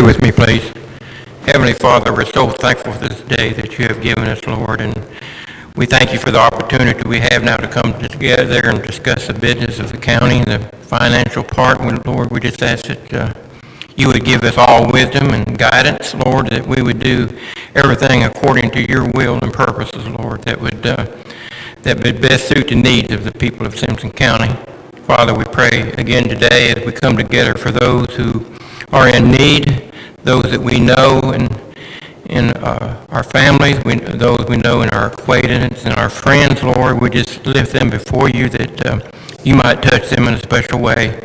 with me, please. Heavenly Father, we're so thankful for this day that you have given us, Lord, and we thank you for the opportunity we have now to come together and discuss the business of the county, the financial part. Lord, we just ask that you would give us all wisdom and guidance, Lord, that we would do everything according to your will and purposes, Lord, that would best suit the needs of the people of Simpson County. Father, we pray again today as we come together for those who are in need, those that we know in our families, those we know in our acquaintances and our friends, Lord. We just lift them before you that you might touch them in a special way.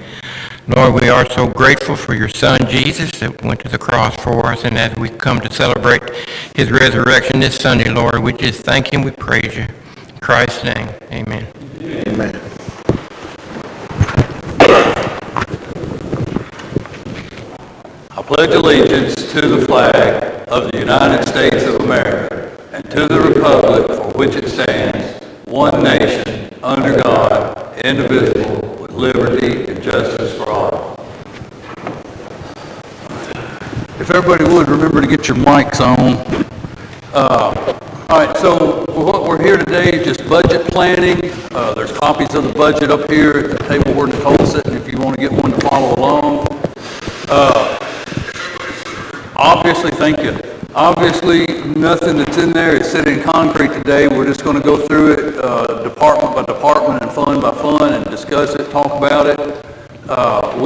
Lord, we are so grateful for your Son, Jesus, that went to the cross for us, and as we come to celebrate his resurrection this Sunday, Lord, we just thank him, we praise you. In Christ's name, amen. Amen. I pledge allegiance to the flag of the United States of America and to the republic for which it stands, one nation, under God, indivisible, with liberty and justice for all. If everybody would remember to get your mics on. All right, so what we're here today is just budget planning. There's copies of the budget up here at the table where Nicole's sitting if you want to get one to follow along. Obviously, thank you. Obviously, nothing that's in there is set in concrete today. We're just going to go through it department by department and fund by fund and discuss it, talk about it. I'm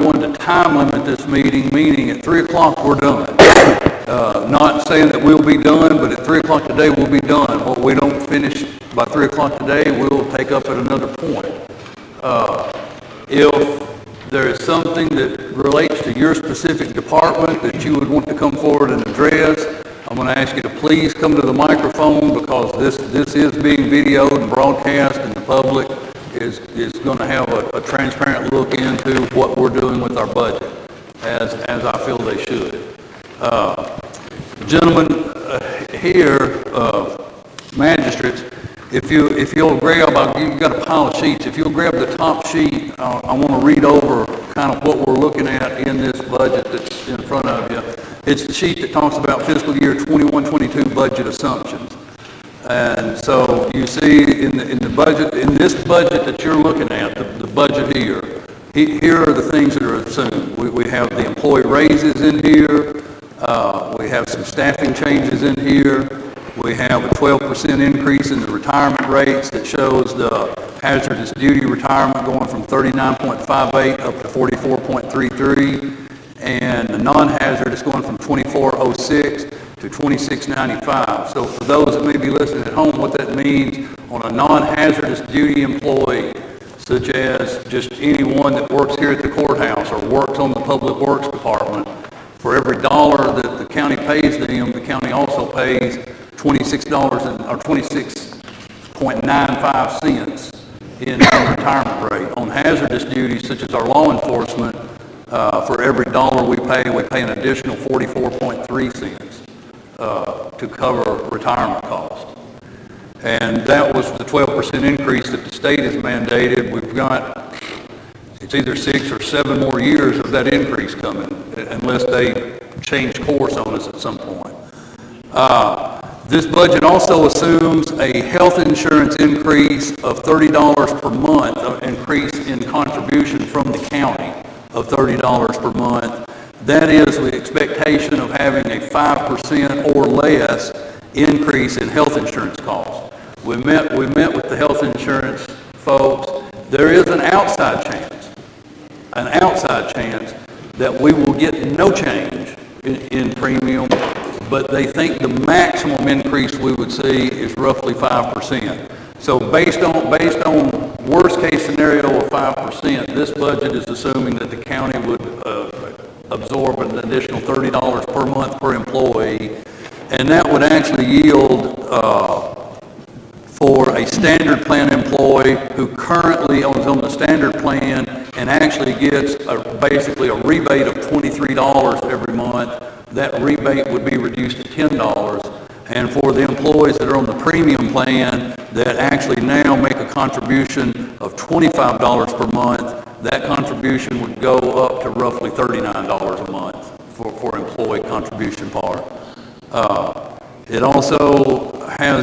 going to time limit this meeting, meaning at 3 o'clock we're done. Not saying that we'll be done, but at 3 o'clock today we'll be done. What we don't finish by 3 o'clock today, we'll take up at another point. If there is something that relates to your specific department that you would want to come forward and address, I'm going to ask you to please come to the microphone because this is being videoed and broadcast, and the public is going to have a transparent look into what we're doing with our budget, as I feel they should. Gentlemen here, magistrates, if you'll grab, you've got a pile of sheets. If you'll grab the top sheet, I want to read over kind of what we're looking at in this budget that's in front of you. It's the sheet that talks about fiscal year 21-22 budget assumptions. And so you see in the budget, in this budget that you're looking at, the budget here are the things that are assumed. We have the employee raises in here. We have some staffing changes in here. We have a 12% increase in the retirement rates that shows the hazardous duty retirement going from 39.58 up to 44.33, and the non-hazardous going from 2406 to 2695. So for those that may be listening at home, what that means on a non-hazardous duty employee, such as just anyone that works here at the courthouse or works on the Public Works Department, for every dollar that the county pays them, the county also pays $26.95 in retirement rate. On hazardous duties, such as our law enforcement, for every dollar we pay an additional 44.3 cents to cover retirement costs. And that was the 12% increase that the state has mandated. We've got, it's either 6 or 7 more years of that increase coming, unless they change course on us at some point. This budget also assumes a health insurance increase of $30 per month, an increase in contribution from the county of $30 per month. That is the expectation of having a 5% or less increase in health insurance costs. We met with the health insurance folks. There is an outside chance that we will get no change in premium, but they think the maximum increase we would see is roughly 5%. So based on worst case scenario of 5%, this budget is assuming that the county would absorb an additional $30 per month per employee, and that would actually yield for a standard plan employee who currently is on the standard plan and actually gets basically a rebate of $23 every month. That rebate would be reduced to $10. And for the employees that are on the premium plan that actually now make a contribution of $25 per month, that contribution would go up to roughly $39 a month for employee contribution part. It also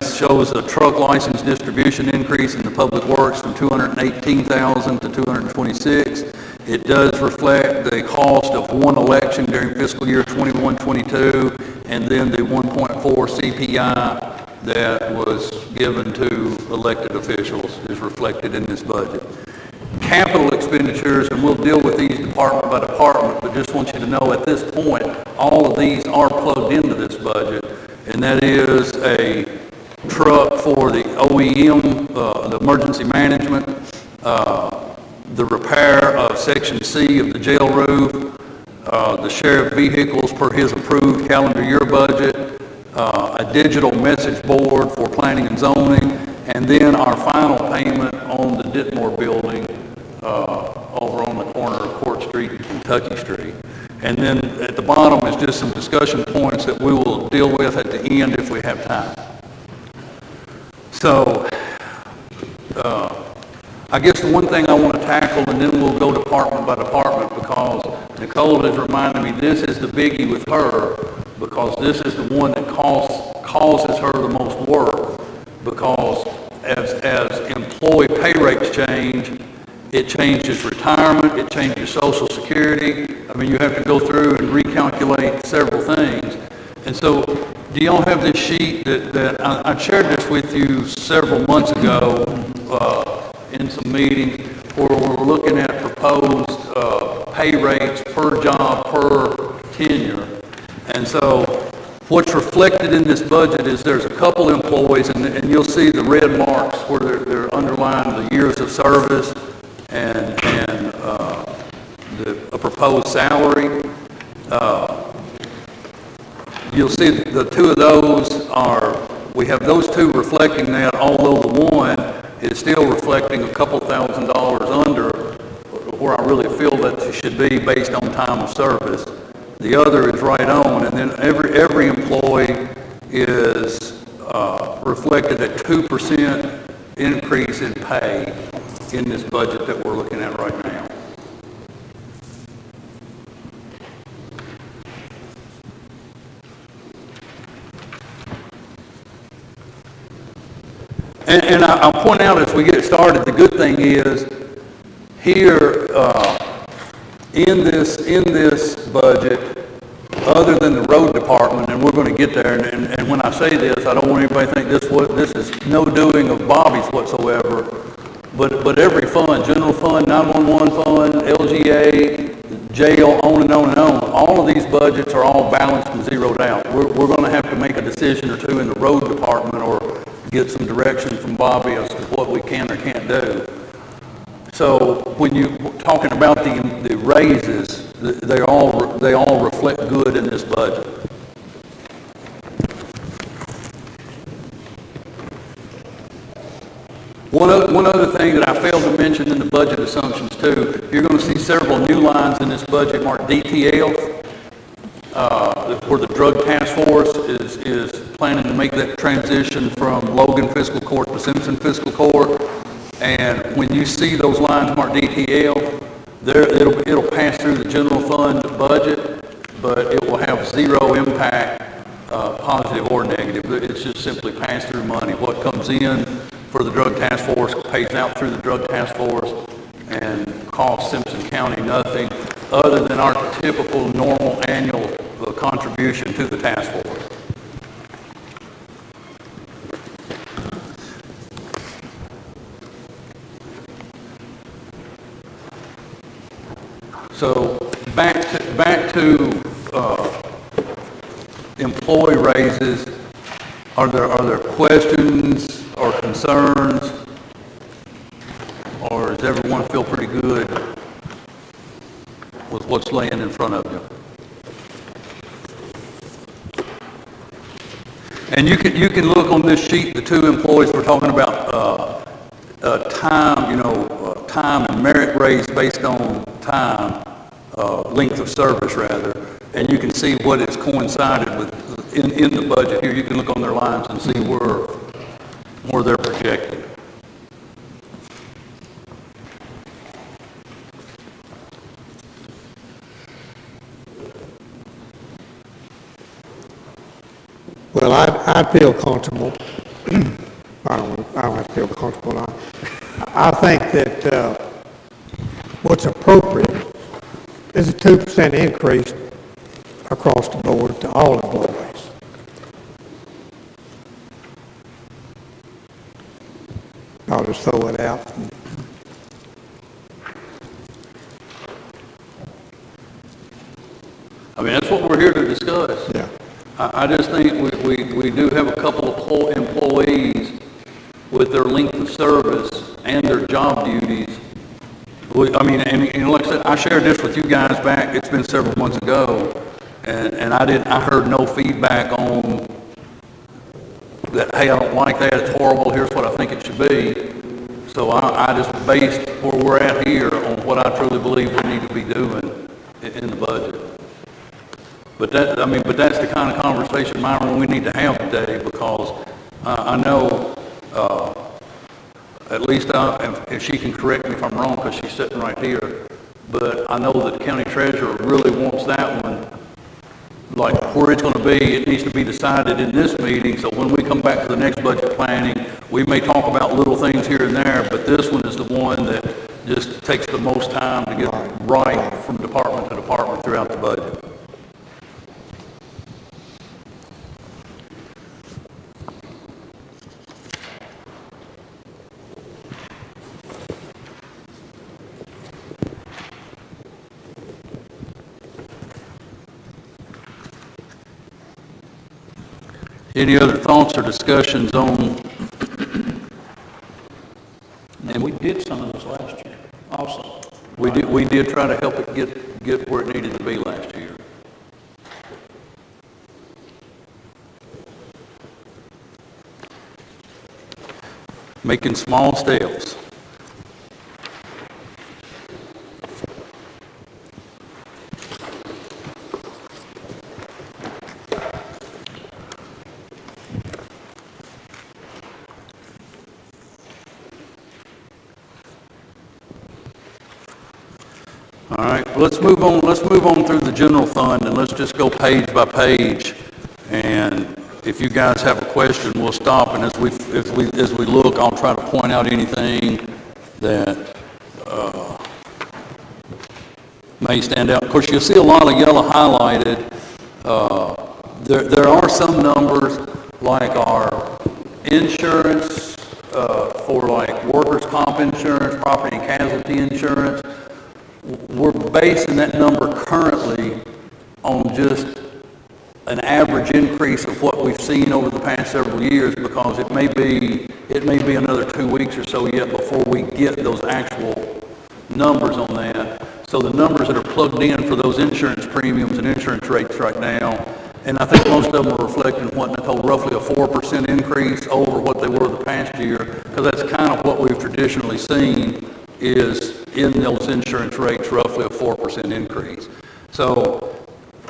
shows a truck license distribution increase in the public works from 218,000 to 226. It does reflect the cost of one election during fiscal year 21-22, and then the 1.4 CPI that was given to elected officials is reflected in this budget. Capital expenditures, and we'll deal with these department by department, but just want you to know at this point, all of these are plugged into this budget, and that is a truck for the OEM, the emergency management, the repair of Section C of the jail roof, the sheriff vehicles per his approved calendar year budget, a digital message board for planning and zoning, and then our final payment on the Ditmore building over on the corner of Court Street and Kentucky Street. And then at the bottom is just some discussion points that we will deal with at the end if we have time. So, I guess the one thing I want to tackle, and then we'll go department by department, because Nicole has reminded me this is the biggie with her, because this is the one that causes her the most work, because as employee pay rates change, it changes retirement, it changes Social Security. I mean, you have to go through and recalculate several things. And so, do y'all have this sheet that I shared this with you several months ago in some meetings, where we're looking at proposed pay rates per job, per tenure. And so, what's reflected in this budget is there's a couple employees, and you'll see the red marks where they're underlined the years of service and a proposed salary. You'll see the two of those we have those two reflecting that, although the one is still reflecting a couple $1,000s under where I really feel that it should be based on time of service. The other is right on, and then every employee is reflected at 2% increase in pay in this budget that we're looking at right now. And I'll point out as we get started, the good thing is here in this budget, other than the road department, and we're going to get there, and when I say this, I don't want anybody to think this is no doing of Bobby's whatsoever, but every fund, general fund, 911 fund, LGA, jail, on and on and on, all of these budgets are all balanced and zeroed out. We're going to have to make a decision or two in the road department or get some direction from Bobby as to what we can or can't do. So when you're talking about the raises, they all reflect good in this budget. One other thing that I failed to mention in the budget assumptions too, you're going to see several new lines in this budget marked DTL, where the drug task force is planning to make that transition from Logan Fiscal Court to Simpson Fiscal Court. And when you see those lines marked DTL, it'll pass through the general fund budget, but it will have zero impact, positive or negative. It's just simply pass-through money. What comes in for the drug task force pays out through the drug task force and costs Simpson County nothing other than our typical normal annual contribution to the task force. So back to employee raises. Are there questions or concerns, or does everyone feel pretty good with what's laying in front of you? And you can look on this sheet. The two employees we're talking about time, time and merit raise based on time, length of service rather, and you can see what it's coincided with in the budget here. You can look on their lines and see where they're projected. Well, I'd feel comfortable. I don't have to feel comfortable. I think that what's appropriate is a 2% increase across the board to all employees. I'll just throw it out. I mean, that's what we're here to discuss. Yeah. I just think we do have a couple of employees with their length of service and their job duties. I mean, and like I said, I shared this with you guys back, it's been several months ago, and I heard no feedback on that, hey, I don't like that, it's horrible, here's what I think it should be. So I just based where we're at here on what I truly believe we need to be doing in the budget. But that's the kind of conversation, Myron, we need to have today, because I know, at least if she can correct me if I'm wrong, because she's sitting right here, but I know that the county treasurer really wants that one, like where it's going to be, it needs to be decided in this meeting, so when we come back to the next budget planning, we may talk about little things here and there, but this one is the one that just takes the most time to get right from department to department throughout the budget. Any other thoughts or discussions on? And we did some of this last year also. We did try to help it get where it needed to be last year. Making small steps. All right, well, let's move on through the general fund, and let's just go page by page. And if you guys have a question, we'll stop, and as we look, I'll try to point out anything that may stand out. Of course, you'll see a lot of yellow highlighted. There are some numbers like our insurance for like workers' comp insurance, property and casualty insurance. We're basing that number currently on just an average increase of what we've seen over the past several years, because it may be another 2 weeks or so yet before we get those actual numbers on that. So the numbers that are plugged in for those insurance premiums and insurance rates right now, and I think most of them are reflecting what Nicole, roughly a 4% increase over what they were the past year, because that's kind of what we've traditionally seen is in those insurance rates, roughly a 4% increase. So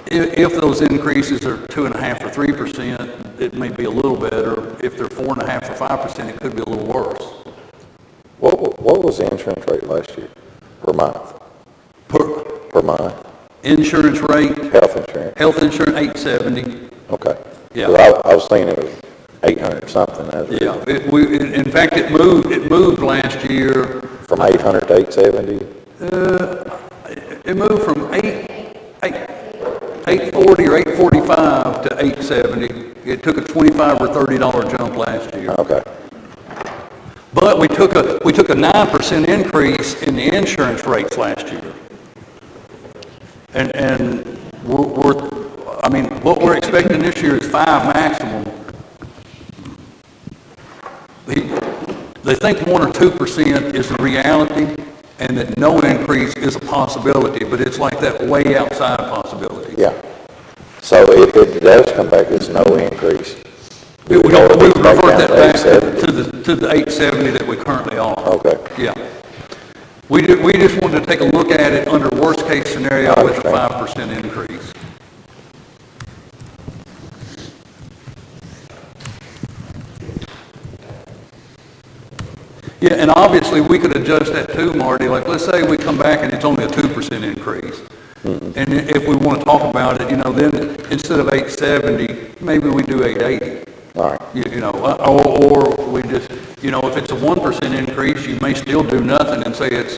if those increases are 2.5% or 3%, it may be a little better. If they're 4.5% or 5%, it could be a little worse. What was the insurance rate last year per month? Per month? Insurance rate? Health insurance? Health insurance, $870. Okay. Yeah. 'Cause I was thinking it was 800 something. Yeah. In fact, it moved last year. From 800 to 870? It moved from 840 or 845 to 870. It took a $25 or $30 jump last year. Okay. But we took a 9% increase in the insurance rates last year. And what we're expecting this year is 5 maximum. They think 1 or 2% is the reality, and that no increase is a possibility, but it's like that way outside possibility. Yeah. So if it does come back, it's no increase. We would revert that back $870? to the 870 that we currently are. Okay. Yeah. We just wanted to take a look at it under worst case scenario with a 5% increase. Yeah, and obviously we could adjust that too, Marty. Like, let's say we come back and it's only a 2% increase. And if we want to talk about it, then instead of 870, maybe we do 880. All right. Or we just, if it's a 1% increase, you may still do nothing and say it's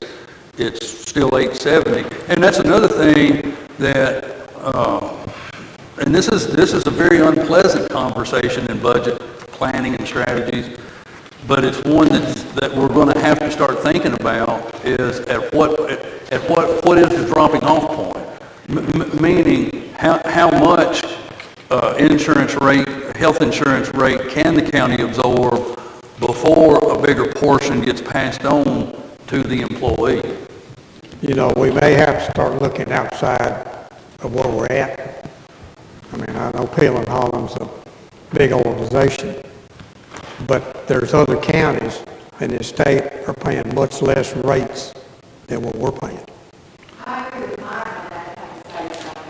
still 870. And that's another thing that, and this is a very unpleasant conversation in budget planning and strategies, but it's one that we're going to have to start thinking about is at what is the dropping off point? Meaning how much health insurance rate can the county absorb before a bigger portion gets passed on to the employee? We may have to start looking outside of where we're at. I mean, I know Peel and Holland's a big organization, but there's other counties in this state are paying much less rates than what we're paying. I agree with Myron on that,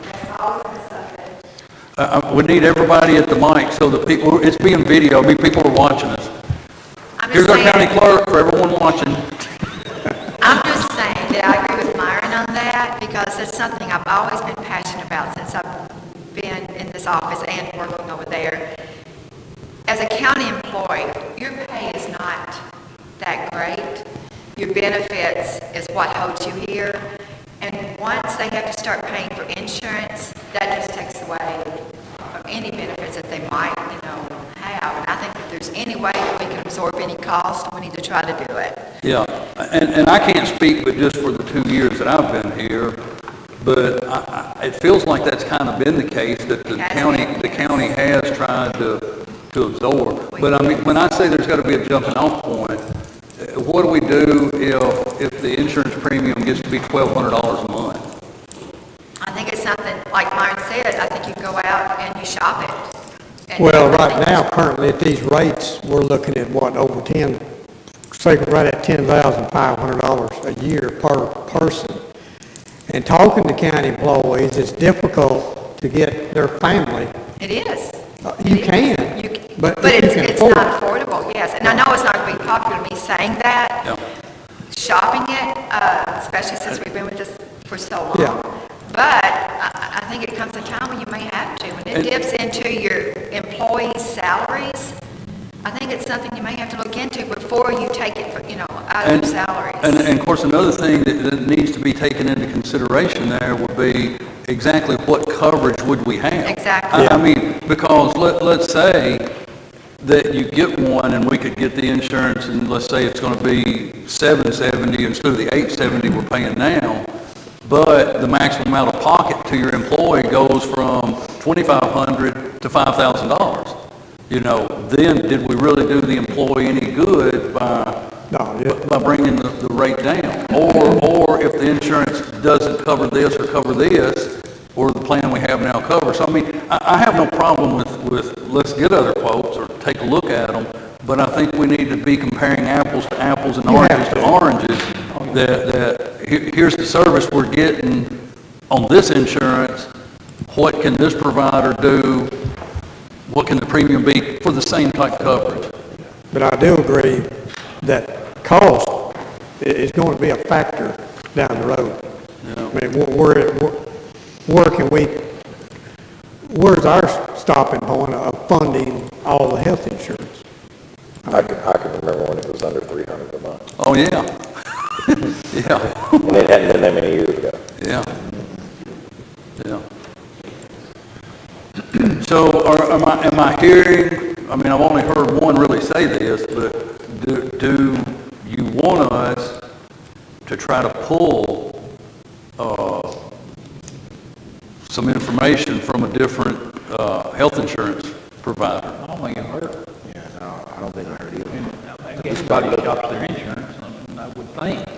that's always been something. We need everybody at the mic so that it's being video, people are watching us. I'm Here's just our county saying, clerk for everyone watching. I'm just saying that I agree with Myron on that because it's something I've always been passionate about since I've been in this office and working over there. As a county employee, your pay is not that great. Your benefits is what holds you here. And once they have to start paying for insurance, that just takes away from any benefits that they might, have. And I think if there's any way that we can absorb any cost, we need to try to do it. Yeah, and I can't speak but just for the 2 years that I've been here, but it feels like that's kind of been the case that the county has tried to absorb. But I mean, when I say there's got to be a jumping off point, what do we do if the insurance premium gets to be $1,200 a month? I think it's something, like Myron said, I think you go out and you shop it. And Well, I right think now, currently at these rates, we're looking at over 10, say right at $10,500 a year per person. And talking to county employees, it's difficult to get their family. It is. You It can, is. but it's you can afford not it. affordable, yes. And I know it's not going to be popular me saying that, Yeah. shopping it, especially since we've been with this for so long. Yeah. But I think it comes a time when you may have to. When it dips into your employees' salaries, I think it's something you may have to look into before you take it, out of your salaries. And of course, another thing that needs to be taken into consideration there would be exactly what coverage would we have? Exactly. I mean, because let's say that you get one and we could get the insurance and let's say it's going to be $770 instead of the $870 we're paying now, but the maximum out of pocket to your employee goes from $2,500 to $5,000. Then did we really do the employee any good by bringing the rate down? Or if the insurance doesn't cover this or the plan we have now covers. So I mean, I have no problem with let's get other quotes or take a look at them, but I think we need to be comparing apples to apples and oranges to oranges. Here's the service we're getting on this insurance. What can this provider do? What can the premium be for the same type of coverage? But I do agree that cost is going to be a factor down the road. Yeah. I mean, where's our stopping point of funding all the health insurance? I can remember when it was under 300 a month. Oh, yeah. Yeah. And it hadn't been that many years ago. Yeah. Yeah. So am I hearing, I mean, I've only heard one really say this, but do you want us to try to pull some information from a different health insurance provider? I don't think it hurt. Yeah, no, I don't think I heard either. I guess everybody shops their insurance, I would think.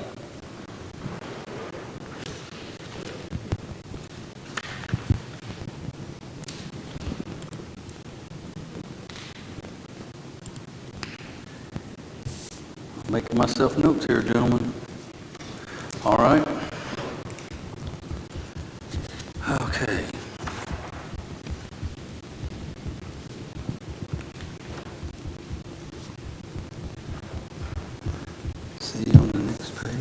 Making myself notes here, gentlemen. All right. Okay. See you on the next page.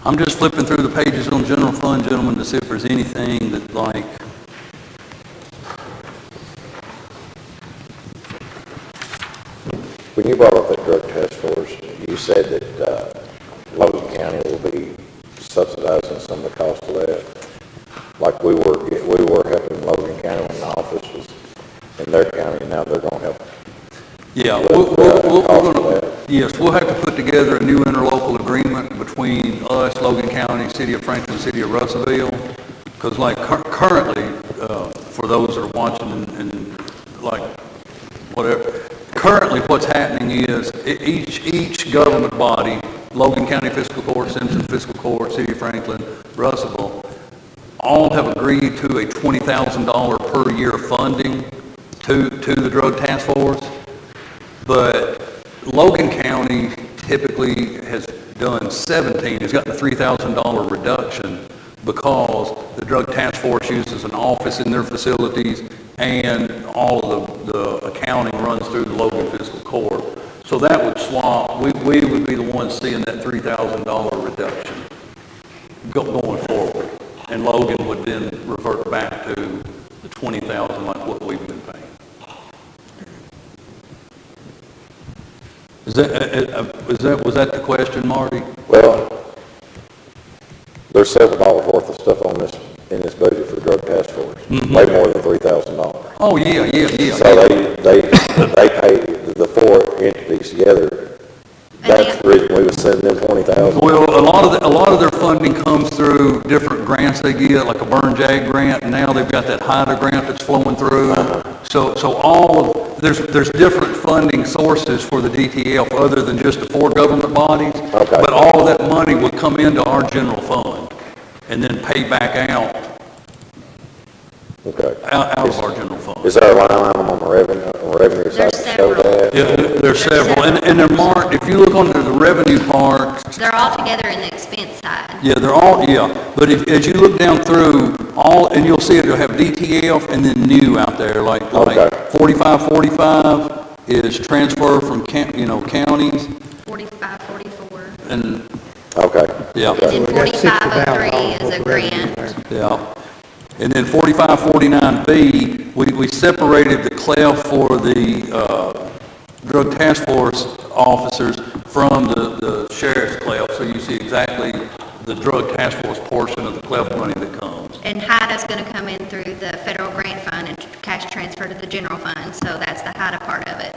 I'm just flipping through the pages on general fund, gentlemen, to see if there's anything that like, When you brought up that drug task force, you said that Logan County will be subsidizing some of the cost of that. Like we were helping Logan County when the office was in their county, now they're going to help. yeah, With, we're cost of gonna, that. yes, we'll have to put together a new interlocal agreement between us, Logan County, City of Franklin, City of Russellville. Because like currently, for those that are watching and like whatever, currently what's happening is each government body, Logan County Fiscal Court, Simpson Fiscal Court, City of Franklin, Russellville, all have agreed to a $20,000 per year funding to the drug task force. But Logan County typically has done 17, has gotten a $3,000 reduction because the drug task force uses an office in their facilities and all of the accounting runs through the Logan Fiscal Court. So that would swap, we would be the ones seeing that $3,000 reduction going forward. And Logan would then revert back to the $20,000 like what we've been paying. Was that the question, Marty? Well, there's several dollars worth of stuff on in this budget for drug task force. Way more than $3,000. Oh, yeah. So they pay the four entities together. That's the reason we was sending them 20,000. Well, a lot of their funding comes through different grants they get, like a Burn Jag grant, and now they've got that HIDA grant that's flowing through. So there's different funding sources for the DTF other than just the four government bodies. Okay. But all of that money would come into our general fund and then pay back out of our general fund. Is there a line item on the revenue side to show that? Yeah, there's several, and they're marked, if you look under the revenue part, They're all together in the expense side. yeah, they're all, but as you look down through all, and you'll see it'll have DTF and then new out there, like Okay. 4545 is transfer from counties, 45, 44. and, Okay. yeah, And then we got 4503 is a $60,000 grant. yeah. And then 4549B, we separated the CLEF for the drug task force officers from the sheriff's CLEF, so you see exactly the drug task force portion of the CLEF money that comes. And HIDA's going to come in through the federal grant fund and cash transfer to the general fund, so that's the HIDA part of it.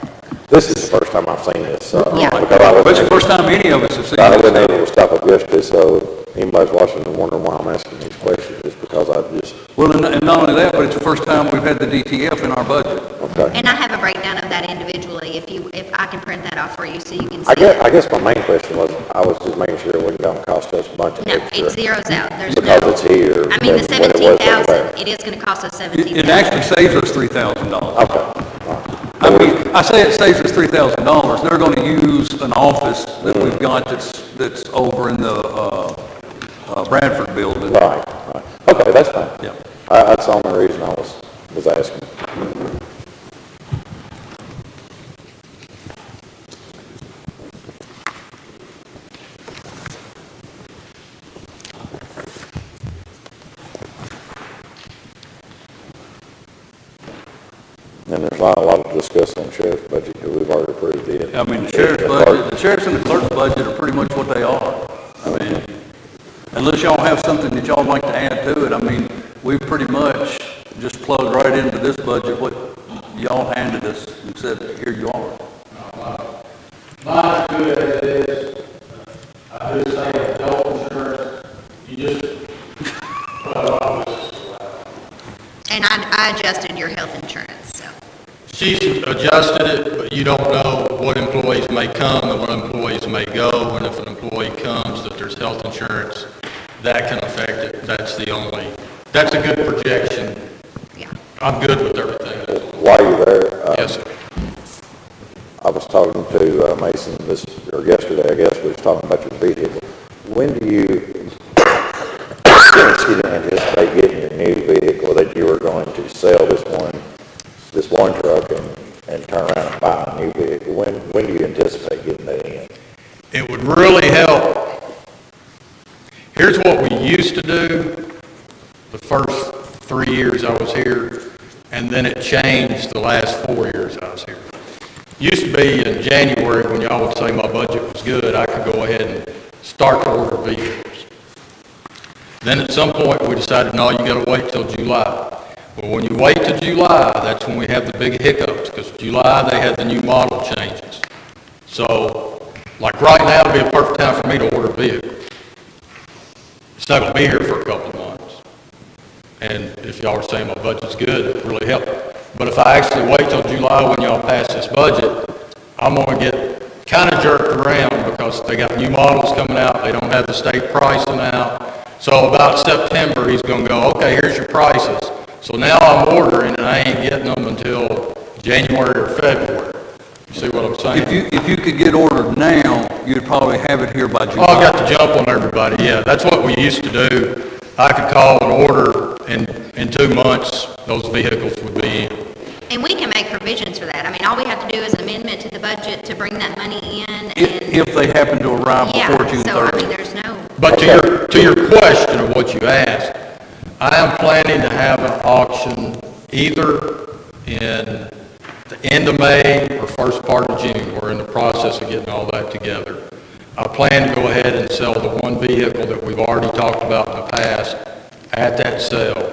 This is the first time I've seen this. Yeah. Because I But it's the wasn't, first time any of us have seen I this. wasn't able to stop up yesterday, so anybody's watching and wondering why I'm asking these questions, it's because I just, Well, and not only that, but it's the first time we've had the DTF in our budget. okay. And I have a breakdown of that individually, if I can print that off for you so you can see I it. guess my main question was, I was just making sure it wasn't going to cost us a bunch of No, extra. it zeroes out, there's Because no, it's here. I mean, the than when it was over 17,000, there. it is going to cost us It 17,000. actually saves us $3,000. Okay. All right. I mean, I say it saves us $3,000. They're going to use an office that we've got that's over in the Bradford building. Right. Okay, that's fine. Yeah. That's the only reason I was asking. And there's not a lot to discuss on sheriff's budget because we've already approved it. I mean, the sheriff's and the clerk's budget are pretty much what they are. I mean, unless y'all have something that y'all like to add to it, I mean, we've pretty much just plugged right into this budget what y'all handed us and said, here you are. Not as good as it is. I do say health insurance, you just put it on this. And I adjusted your health insurance, so. She's adjusted it, but you don't know what employees may come and what employees may go, and if an employee comes, that there's health insurance, that can affect it. That's a good projection. Yeah. I'm good with everything. While you're there, Yes, sir. I was talking to Mason yesterday, I guess, we was talking about your vehicle. When do you, anticipate getting your new vehicle that you were going to sell this one truck and turn around and buy a new vehicle? When do you anticipate getting that in? It would really help Here's what we used to do the first 3 years I was here, and then it changed the last 4 years I was here. Used to be in January, when y'all would say my budget was good, I could go ahead and start to order vehicles. Then at some point, we decided, no, you gotta wait till July. Well, when you wait till July, that's when we have the big hiccups, because July, they had the new model changes. So, like right now would be a perfect time for me to order a vehicle. It's not gonna be here for a couple of months. And if y'all are saying my budget's good, it really helped. But if I actually wait till July when y'all pass this budget, I'm gonna get kind of jerked around because they got new models coming out, they don't have the state pricing out. So about September, he's gonna go, okay, here's your prices. So now I'm ordering and I ain't getting them until January or February. You see what I'm saying? If you could get ordered now, you'd probably have it here by Oh, July. I got to jump on everybody, yeah. That's what we used to do. I could call and order, and in 2 months, those vehicles would be in. And we can make provisions for that. I mean, all we have to do is amendment to the budget to bring that money in and, If they happen to arrive yeah, before June so I mean, 30th. there's no, But to your question of what you asked, I am planning to have an auction either in the end of May or first part of June. We're in the process of getting all that together. I plan to go ahead and sell the one vehicle that we've already talked about in the past at that sale,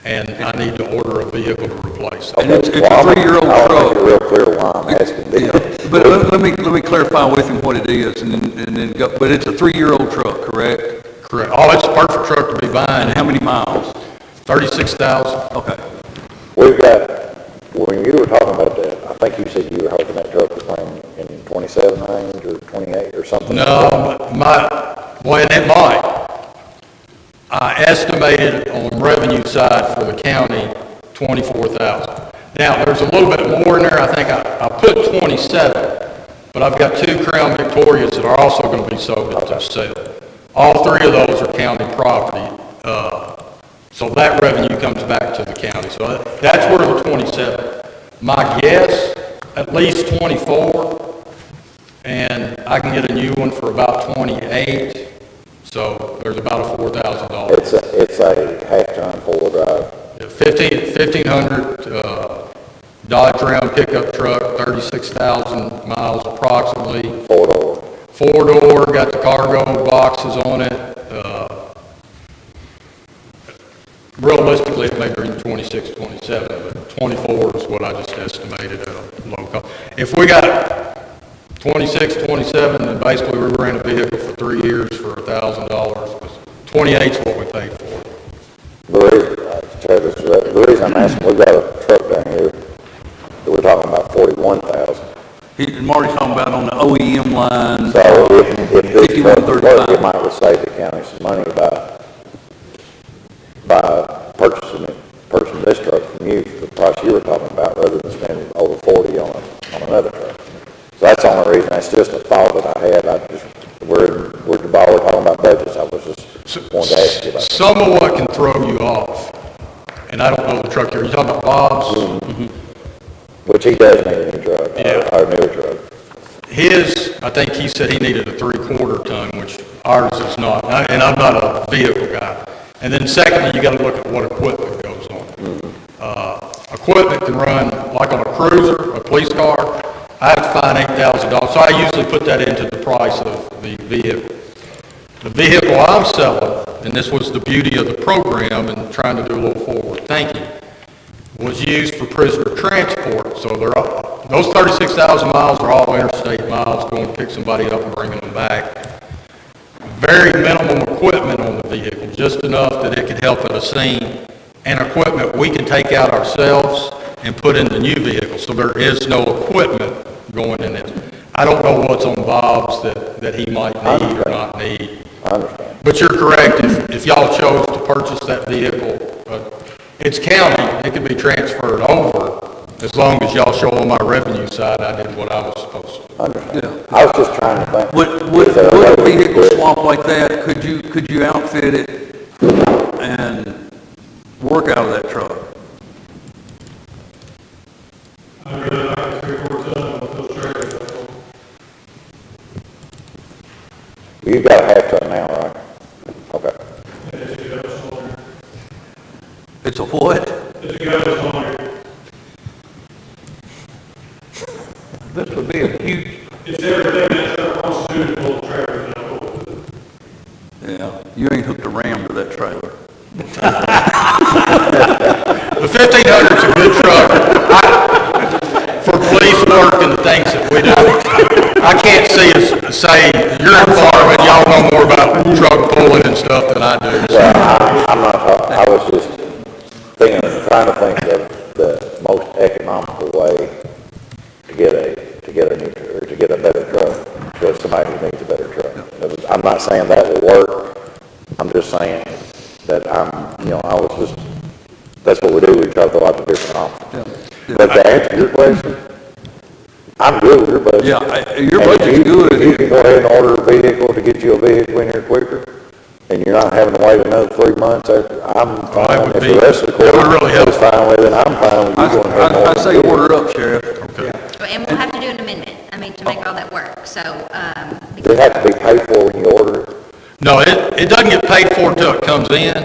and I need to order a vehicle to replace it. And it's a Well, I'm- 3-year-old I want to truck. make it real clear why I'm asking Yeah, this. but let me clarify with him what it is, and then go, but it's a 3-year-old truck, correct? Correct. Oh, it's a perfect truck to be And buying. how many miles? 36,000. Okay. We've got, when you were talking about that, I think you said you were hoping that truck was running in 27 range or 28 or something. No, well, and it might. I estimated on revenue side for the county, 24,000. Now, there's a little bit more in there. I think I put 27, but I've got 2 Crown Victorias that are also going to be sold at the sale. All 3 of those are county property. So that revenue comes back to the county. So that's where the 27. My guess, at least 24, and I can get a new one for about 28. So there's about a $4,000. It's a half-ton four-wheel drive. 1,500 Dodge Ram pickup truck, 36,000 miles approximately. Four-door. 4-door, got the cargo boxes on it. Realistically, it may be 26, 27, but 24 is what I just estimated at a low cost. If we got 26, 27, then basically we ran a vehicle for 3 years for $1,000, because 28 is what we paid for it. Travis, the reason I'm asking, we've got a truck down here that we're talking about 41,000. Marty's talking about on the OEM line. So if this truck worked, 5135. it might have saved the county some money by purchasing this truck from you for the price you were talking about, rather than spending over 40 on another truck. So that's the only reason. That's just a thought that I had. We're talking about budgets. I was just wanting to ask you about that. Some of what can throw you off, and I don't know the truck you're talking about, Bob's. Which he does need a new truck, Yeah. or a newer truck. His, I think he said he needed a 3/4 ton, which ours is not, and I'm not a vehicle guy. And then secondly, you gotta look at what equipment goes on. Equipment can run, like on a cruiser, a police car, I have to find $8,000, so I usually put that into the price of the vehicle. The vehicle I'm selling, and this was the beauty of the program and trying to do a little forward thinking, was used for prisoner transport. So those 36,000 miles are all interstate miles, going to pick somebody up and bringing them back. Very minimum equipment on the vehicle, just enough that it could help at a scene, and equipment we can take out ourselves and put in the new vehicle. So there is no equipment going in it. I don't know what's on Bob's that he might need or not need. I understand. But you're correct, if y'all chose to purchase that vehicle, it's county, it can be transferred over, as long as y'all show on my revenue side, I did what I was supposed to. I understand. I was just trying to think. Would is there a way a we could vehicle do it? swap like that, could you outfit it and work out of that truck? I really like a 3/4 ton with those trailers, that's all. You've got a half ton now, right? It's a what? It's a ghost on it. This would be a huge, It's everything that truck wants to do to pull the trailer down. Yeah, you ain't hooked a ram to that trailer. The 1500's a good truck for police work and the things that we do. I can't see us say, you're in Florida, and y'all know more about truck pulling and stuff than I do. So, Well, I'm not, I was just trying to think of the most economical way to get a better truck, to somebody who needs a better truck. I'm not saying that will work, I'm just saying that that's what we do, we try to throw out the different options. But to answer your question, I'm good with your budget. Yeah, your And budget's good. If you can go ahead and order a vehicle to get you a vehicle in here quicker, and you're not having to wait another 3 months after, I'm fine. would If be- the rest of the that court would really help. is fine with it, I'm fine with you going ahead and I ordering. say order up, Sheriff. And we'll have to do an amendment, to make all that work, so, Does it have to be paid for when you order it? no, it doesn't get paid for until it comes in.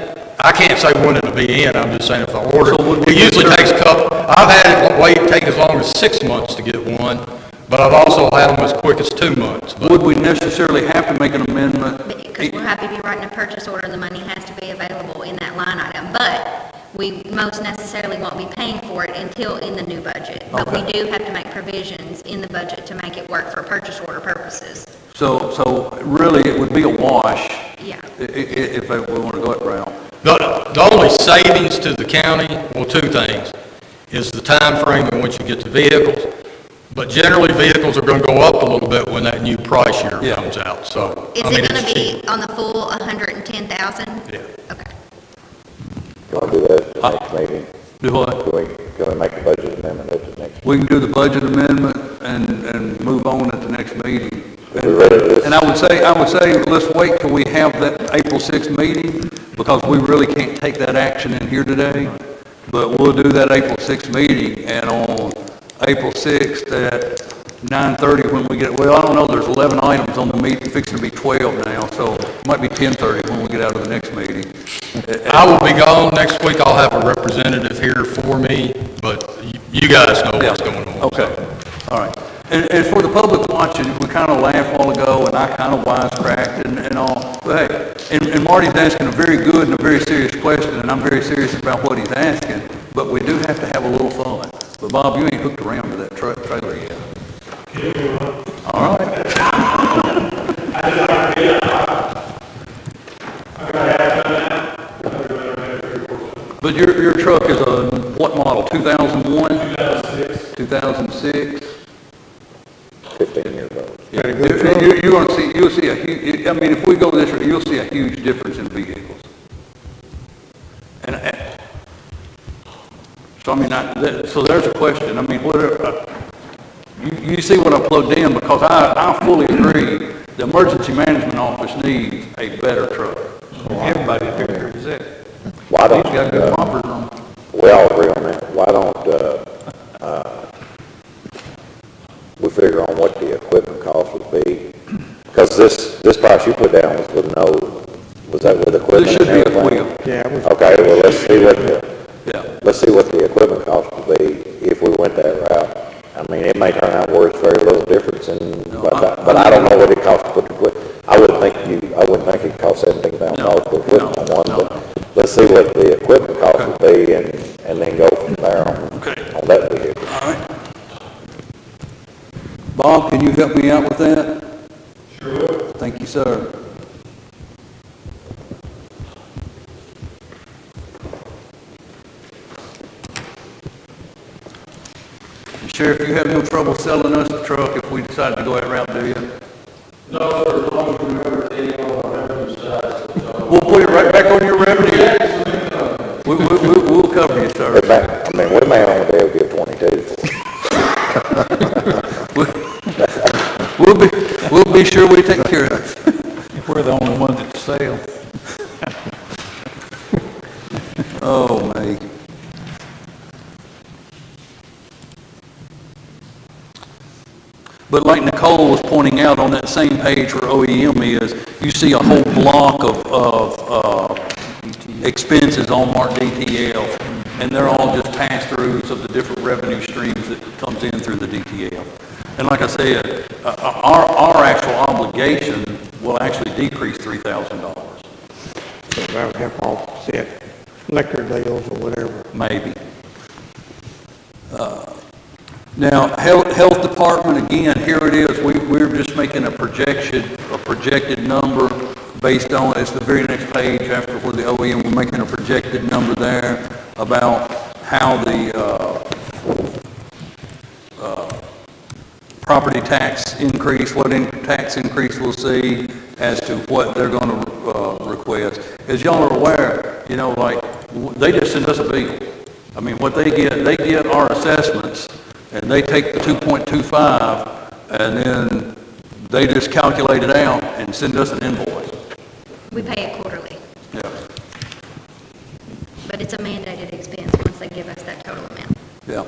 I can't say when it'll be in, I'm just saying if I order it. It usually takes I've had it take as long as 6 months to get one, but I've also had them as quick as 2 months. But Would we necessarily have to make an amendment? because we'll have to be writing a purchase order, the money has to be available in that line item, but we most necessarily won't be paying for it until in the new budget. But we do have to make provisions in the budget to make it work for purchase order purposes. So really, it would be a wash Yeah. if we want to go that route. The only savings to the county, well, two things, is the time frame in which you get the vehicles. But generally, vehicles are going to go up a little bit when that new price year Yeah. comes out, so. Is I mean, it going it's to cheap. be on the full 110,000? Yeah. Okay. You want to do that at the next meeting? Do what? Can we make a budget amendment at the next? We can do the budget amendment and move on at the next meeting. If we're ready to do this? And I would say, let's wait till we have that April 6th meeting, because we really can't take that action in here today. But we'll do that April 6th meeting, and on April 6th at 9:30 when we get, well, I don't know, there's 11 items on the meeting, fixing to be 12 now, so it might be 10:30 when we get out of the next meeting. I will be gone next week. I'll have a representative here for me, but you guys know what's going on. Okay, all right. And for the public watching, we kind of laughed a while ago, and I kind of wisecracked and all. But hey, and Marty's asking a very good and a very serious question, and I'm very serious about what he's asking, but we do have to have a little fun. But Bob, you ain't hooked around to that trailer yet. All right. But your truck is a, what model, 2001? 2006. 2006? 15 years old. Yeah, you're gonna see, you'll see a huge, I mean, if we go this route, you'll see a huge difference in vehicles. And, so I mean, so there's a question, I mean, you see what I plugged in, because I fully agree, the emergency management office needs a better truck. everybody agrees that. Why He's don't, got good bumpers on. we all agree on that, why don't, we figure on what the equipment cost would be? Because this price you put down was with was that with equipment This should and be a everything? wheel. Yeah, it was, Okay, well, Yeah. let's see what the equipment cost would be if we went that route. I mean, it may turn out where it's very little difference but I don't know what it costs to put the equipment. I wouldn't think it cost $17,000 to put equipment on one, but let's see what the equipment cost would be and then go from there on that vehicle. All right. Bob, can you help me out with that? Sure. Thank you, sir. Sheriff, you have no trouble selling us the truck if we decide to go that route, do you? No, sir, as long as we remember to take on our revenue side. We'll put it right back on your revenue. We'll cover you, sir. I mean, we may only be able to get 22. We'll be sure we take care of it. We're the only ones that sell. Oh, mate. But like Nicole was pointing out on that same page where OEM is, you see a whole block of expenses on marked DTL, and they're all just pass-throughs of the different revenue streams that comes in through the DTL. And like I said, our actual obligation will actually decrease $3,000, So that would help offset liquor deals or whatever. maybe. Now, health department, again, here it is, we're just making a projected number based on, it's the very next page after where the OEM, we're making a projected number there about how the, property tax increase, tax increase we'll see as to what they're gonna, request. As y'all are aware, you know, like, they just send us a bill. I mean, what they get our assessments, and they take the 2.25, and then they just calculate it out and send us an invoice. We pay it quarterly, Yeah, but it's a mandated expense once they give us that total amount. yeah.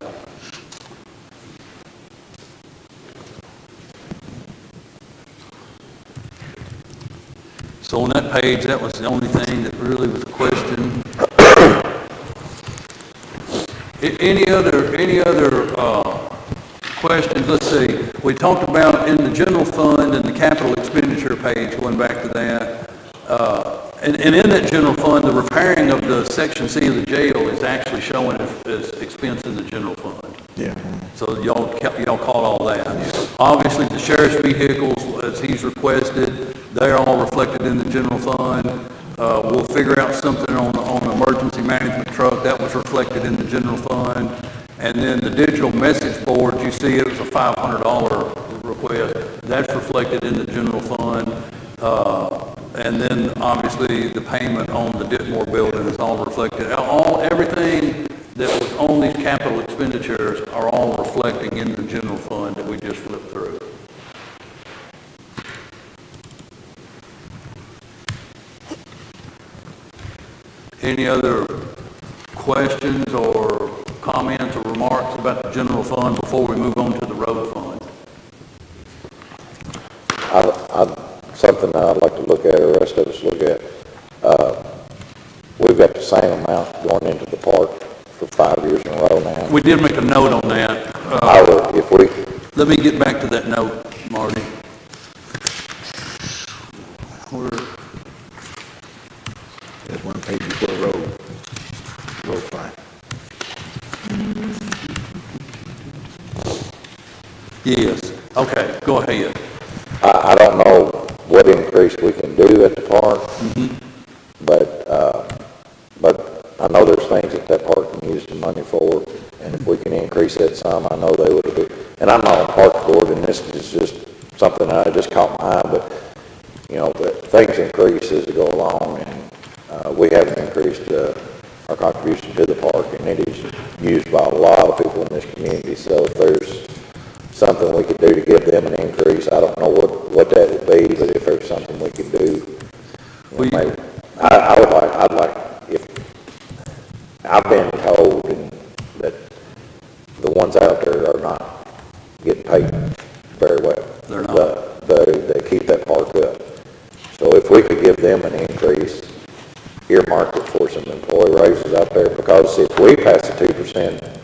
So on that page, that was the only thing that really was a question. Any other questions? Let's see. We talked about in the general fund and the capital expenditure page, going back to that. And in that general fund, the repairing of the Section C of the jail is actually showing as expense in the general fund. Yeah. So y'all caught all that. Obviously, the sheriff's vehicles, as he's requested, they're all reflected in the general fund. We'll figure out something on the emergency management truck, that was reflected in the general fund. And then the digital message board, you see it was a $500 request, that's reflected in the general fund. And then obviously the payment on the Ditmore building is all reflected. Everything that was on these capital expenditures are all reflecting in the general fund that we just flipped through. Any other questions or comments or remarks about the general fund before we move on to the road fund? Something that I'd like to look at, or the rest of us look at, we've got the same amount going into the park for 5 years in a row now. We did make a note on that. I would, if we, Let me get back to that note, Marty. There's one page before road fund. Yes, okay, go ahead. I don't know what increase we can do at the park, but I know there's things that park can use the money for, and if we can increase that some, I know they would do. And I'm not on park board, and this is just something that I just caught my eye, but, you know, but things increase as we go along, and we haven't increased our contribution to the park, and it is used by a lot of people in this community, so if there's something we could do to give them an increase, I don't know what that would be, but if there's something we could do, you know, maybe, I'd like, if, I've been told that the ones out there are not getting paid very well. They're not. They keep that park up. So if we could give them an increase, earmark it for some employee raises out there, because if we pass a 2%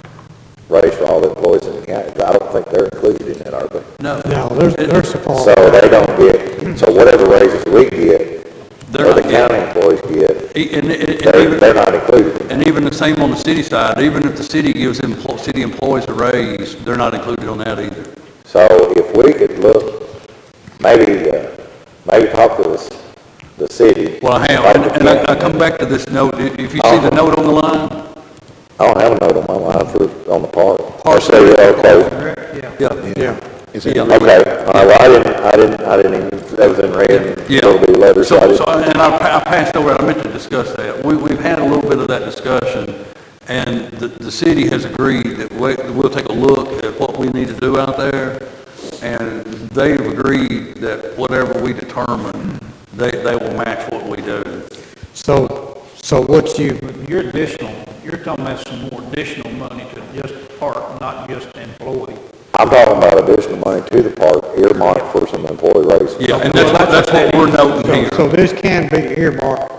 raise for all the employees in the county, I don't think they're included in it, are they? No. No, they're supposed. So they don't get, so whatever raises we get, They're or the not county employees get, they're not included. And even the same on the city side, even if the city gives city employees a raise, they're not included on that either. So if we could look, maybe talk to the city. Well, I have, and I come back to this note, if you see the note on the line, I don't have a note on my line on the park. Park. Okay. yeah. Is it Yeah. Okay, well, I didn't even, that was in red, Yeah. little bitty letters, so I didn't. And I passed over, I meant to discuss that. We've had a little bit of that discussion, and the city has agreed that we'll take a look at what we need to do out there, and they've agreed that whatever we determine, they will match what we do. So what you, Your additional, you're talking about some more additional money to just park, not just employee. I'm talking about additional money to the park, earmarked for some employee raises. Yeah, and that's what we're noting here. so this can be earmarked.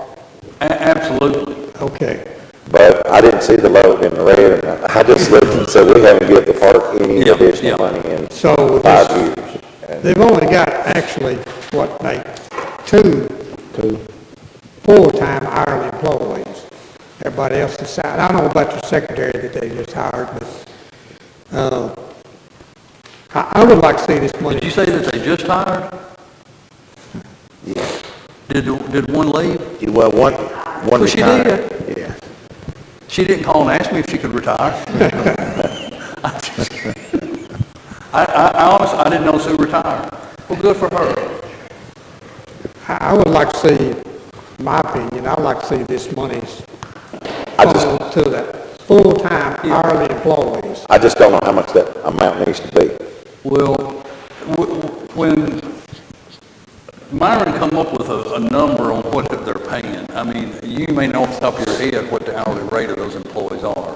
Absolutely. Okay. But I didn't see the load in the red, and I just looked and said, we haven't given the park any Yeah, additional yeah. money in So 5 this- years. And They've only got actually, what, like, two full-time hourly employees. Everybody else is salary. I don't know about your secretary that they just hired, but, I would like to see this money. Did you say that they just hired? Yeah. Did one leave? Well, one Well, she retired. did. Yeah. She didn't call and ask me if she could retire. I honestly, I didn't know Sue retired. Well, good for her. I would like to see, in my opinion, I'd like to see this money's I just- funneled to the full-time hourly employees. I just don't know how much that amount needs to be. Well, when Myron come up with a number on what they're paying, I mean, you may know off the top of your head what the hourly rate of those employees are.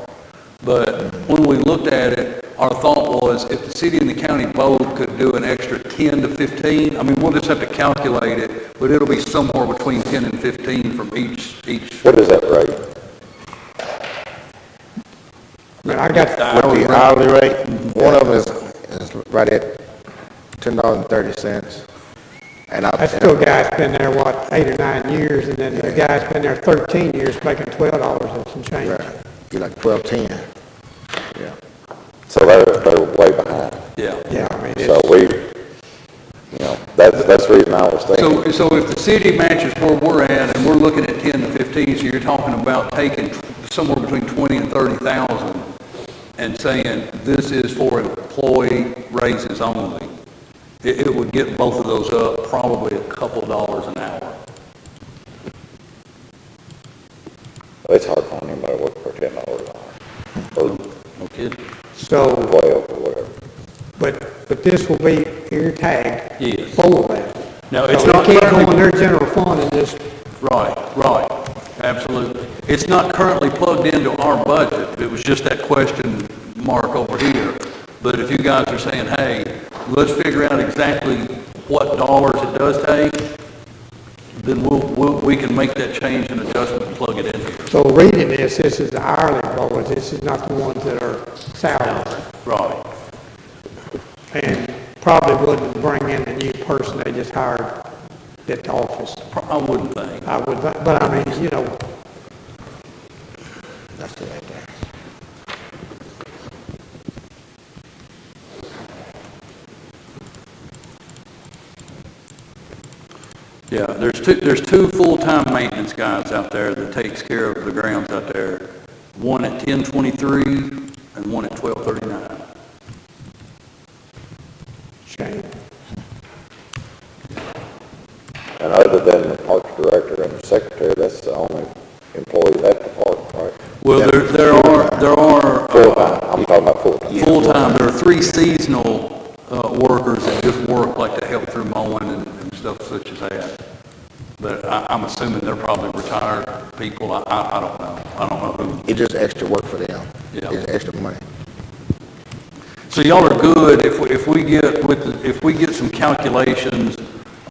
But when we looked at it, our thought was if the city and the county both could do an extra 10 to 15, I mean, we'll just have to calculate it, but it'll be somewhere between 10 and 15 from each. What is that rate? And I got, With the hourly rate, one of them is right at $10.30. And that's still a guy's been there, what, 8 or 9 years, and then the guy's been there 13 years making $12 and some change. Right. You're like 12.10. Yeah. So they're way behind. Yeah. Yeah, I mean, So it's, that's the reason I was thinking. So if the city matches where we're at and we're looking at 10 to 15, so you're talking about taking somewhere between 20 and 30,000 and saying this is for employee raises only, it would get both of those up probably a couple dollars an hour. It's hard for anybody to work for $10 an hour, or No kidding? so, 12 or whatever. but this will be ear tagged Yes. for that. Now, it's So not it can't go in currently, their general fund and just, right, absolutely. It's not currently plugged into our budget. It was just that question mark over here. But if you guys are saying, hey, let's figure out exactly what dollars it does take, then we can make that change and adjustment and plug it in here. so reading this is the hourly employees, this is not the ones that are salaried. Right. And probably wouldn't bring in a new person they just hired at the office. I wouldn't think. I would, but I mean, you know, That's the right there. Yeah, there's two full-time maintenance guys out there that takes care of the grounds out there. One at 1023 and one at 1239. shame. And other than the parks director and the secretary, that's the only employees at the park, right? Well, there are Full-time, I'm talking about full-time. full-time, there are 3 seasonal workers that just work like to help through mowing and stuff such as that. But I'm assuming they're probably retired people. I don't know. I don't know who. It's just extra work for them. Yeah. It's extra money. So y'all are good if we get some calculations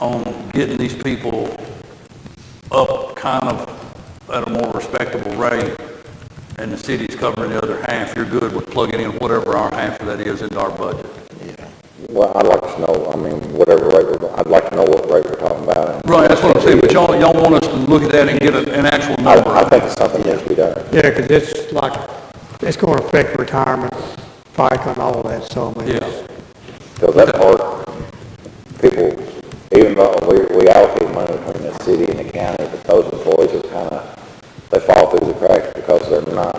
on getting these people up kind of at a more respectable rate, and the city's covering the other half, you're good with plugging in whatever our half of that is into our budget. Well, I'd like to know, I mean, whatever rate I'd like to know what rate we're talking about. Right, that's what I'm saying, but y'all want us to look at that and get an actual number. I think it's something that needs to be done. Yeah, because it's like, it's going to affect retirement, FICA and all that, so I mean. Yeah. Because that part, people, even though we allocate money between the city and the county, but those employees are kind of, they fall through the cracks because they're not,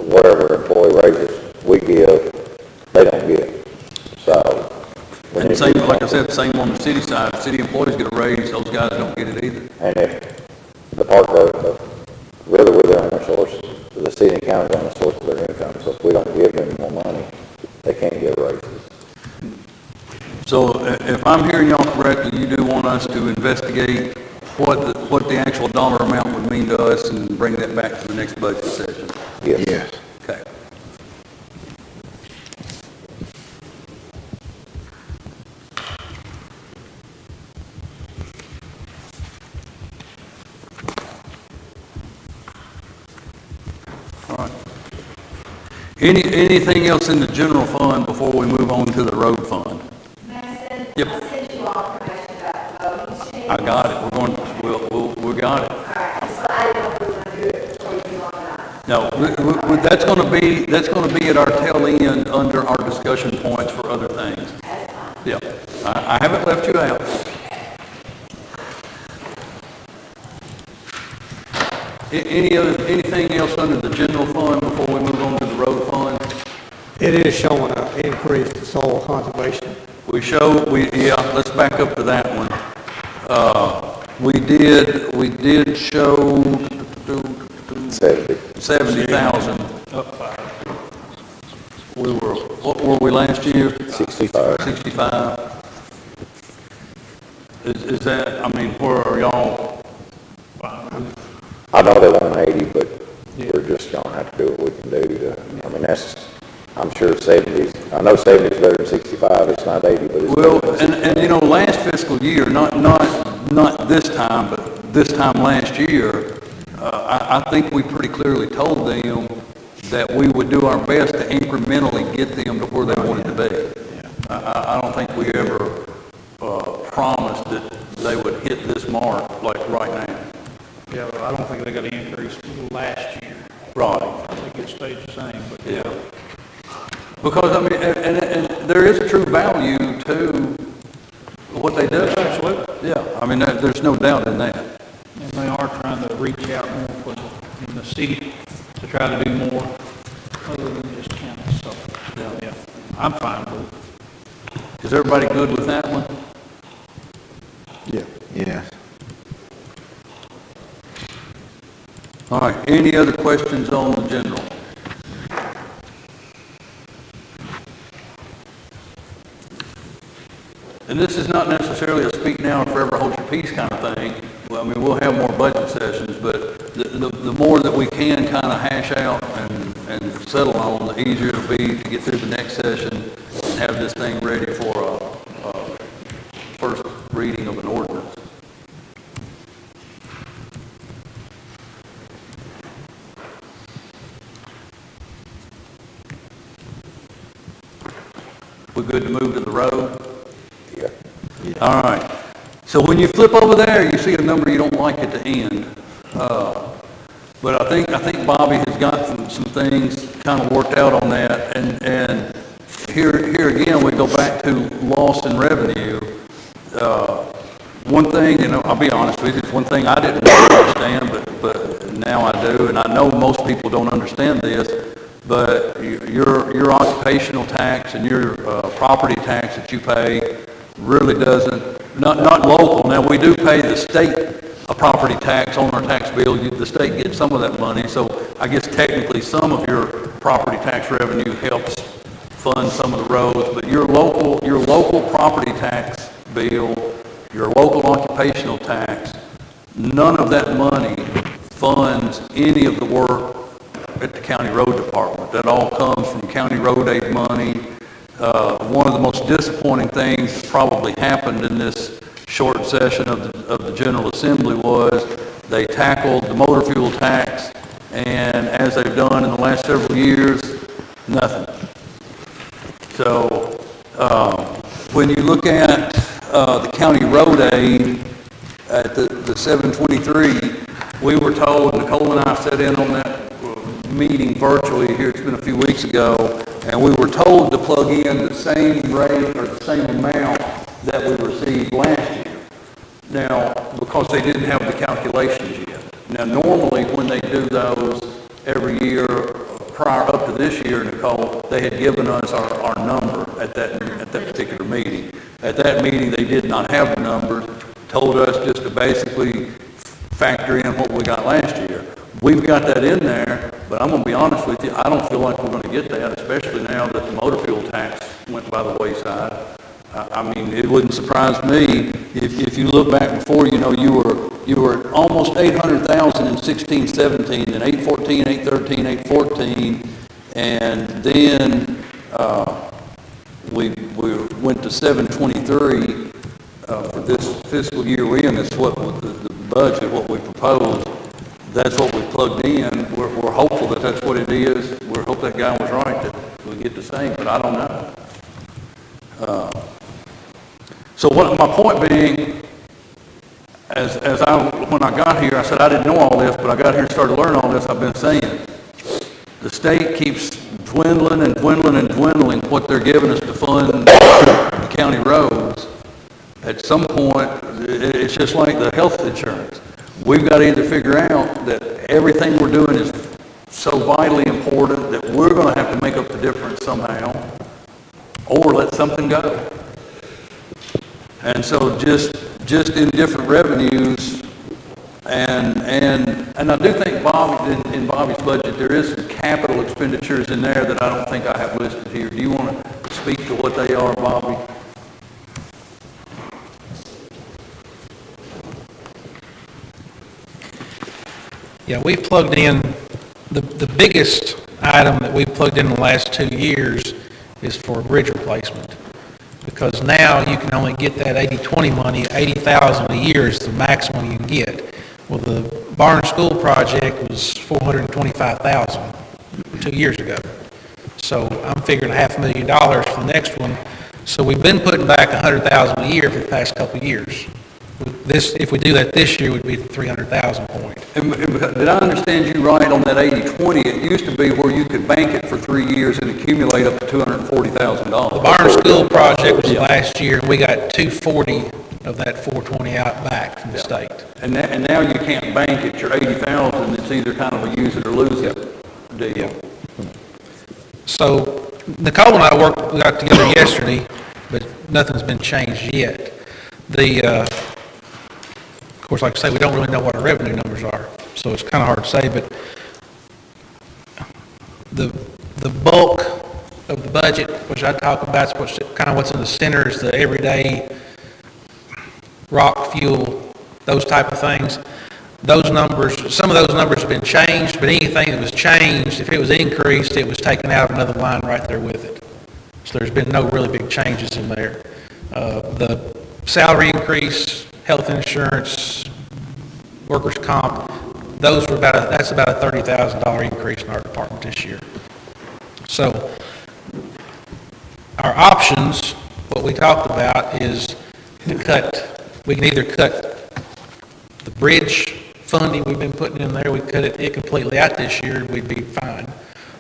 whatever employee raises we give, they don't get. So. we And need to same, do like I something. said, same on the city side, city employees get a raise, those guys don't get it either. And if the park, really we're their only source, the city and county are the only source of their income, so if we don't give them more money, they can't get raises. So if I'm hearing y'all correctly, you do want us to investigate what the actual dollar amount would mean to us and bring that back to the next budget session? Yes. Yes. Okay. All right. Anything else in the general fund before we move on to the road fund? Yep. I sent you all information about the voting machine. I got it. We got it. All right, so I didn't know if we were going to do it before you go on. No, that's going to be at our tail end under our discussion points for other things. Yeah, I haven't left you out. Anything else under the general fund before we move on to the road fund? It is showing an increase to soil conservation. Let's back up to that one. We did show 70,000. What were we last year? 65. 65. Is that, I mean, where are y'all? I know they want 80, but we're just gonna have to do what we can do to, I mean, I'm sure 70s, I know 70 is better than 65, it's not 80, but it's Well, better than and you know, last fiscal year, not this time, but this time last year, I think we pretty clearly told them that we would do our best to incrementally get them to where they wanted to be. I don't think we ever promised that they would hit this mark like right now. Yeah, but I don't think they got an increase last year. Right. I think it stayed the same, but. Yeah. Because, I mean, and there is a true value to what they do. Absolutely. Yeah, I mean, there's no doubt in that. And they are trying to reach out more in the city to try to do more other than just county, so, yeah, I'm fine with it. Is everybody good with that one? Yeah. All right, any other questions on the general? And this is not necessarily a speak now and forever hold your peace kind of thing. Well, I mean, we'll have more budget sessions, but the more that we can kind of hash out and settle on, the easier it'll be to get through the next session and have this thing ready for a first reading of an ordinance. We good to move to the road? Yeah. All right. So when you flip over there, you see a number you don't like at the end. But I think Bobby has got some things kind of worked out on that. And here again, we go back to loss in revenue. One thing, you know, I'll be honest with you, it's one thing I didn't really understand, but now I do, and I know most people don't understand this, but your occupational tax and your property tax that you pay really doesn't, not local. Now, we do pay the state a property tax on our tax bill. The state gets some of that money, so I guess technically some of your property tax revenue helps fund some of the roads, but your local property tax bill, your local occupational tax, none of that money funds any of the work at the county road department. That all comes from county road aid money. One of the most disappointing things that probably happened in this short session of the General Assembly was they tackled the motor fuel tax, and as they've done in the last several years, nothing. So when you look at the county road aid at the 723, we were told, Nicole and I sat in on that meeting virtually here, it's been a few weeks ago, and we were told to plug in the same rate or the same amount that we received last year. Now, because they didn't have the calculations yet. Now, normally when they do those every year prior up to this year, Nicole, they had given us our number at that particular meeting. At that meeting, they did not have the numbers, told us just to basically factor in what we got last year. We've got that in there, but I'm going to be honest with you, I don't feel like we're going to get that, especially now that the motor fuel tax went by the wayside. I mean, it wouldn't surprise me if you look back before, you know, you were almost 800,000 in 16, 17, and 814, 813, 814, and then we went to 723 for this fiscal year we're in. That's what the budget, what we proposed. that's what we plugged in. We're hopeful that that's what it is. We hope that guy was right, that we get the same, but I don't know. So what my point being, when I got here, I said I didn't know all this, but I got here and started learning all this. I've been saying the state keeps dwindling and dwindling and dwindling what they're giving us to fund the county roads. At some point, it's just like the health insurance. We've got to either figure out that everything we're doing is so vitally important that we're going to have to make up the difference somehow, or let something go. And so just in different revenues, and I do think in Bobby's budget, there is some capital expenditures in there that I don't think I have listed here. Do you want to speak to what they are, Bobby? Yeah, we plugged in, the biggest item that we plugged in the last 2 years is for bridge replacement. Because now you can only get that 80/20 money, 80,000 a year is the maximum you can get. Well, the Barn School project was 425,000 2 years ago. So I'm figuring $500,000 for the next one. So we've been putting back 100,000 a year for the past couple of years. This, if we do that this year, would be the 300,000 point. And did I understand you right on that 80/20? It used to be where you could bank it for 3 years and accumulate up to $240,000. The Barn School project was last year, and we got 240 of that 420 out back from the state. And now you can't bank it, your 80,000, it's either kind of a use it or lose it deal. So Nicole and I we got together yesterday, but nothing's been changed yet. Of course, like I say, we don't really know what our revenue numbers are, so it's kind of hard to say, but the bulk of the budget, which I talk about, is what's in the center, is the everyday rock, fuel, those type of things. Those numbers, some of those numbers have been changed, but anything that was changed, if it was increased, it was taken out of another line right there with it. So there's been no really big changes in there. The salary increase, health insurance, workers' comp, that's about a $30,000 increase in our department this year. So our options, what we talked about is we can either cut the bridge funding we've been putting in there, we cut it completely out this year, we'd be fine.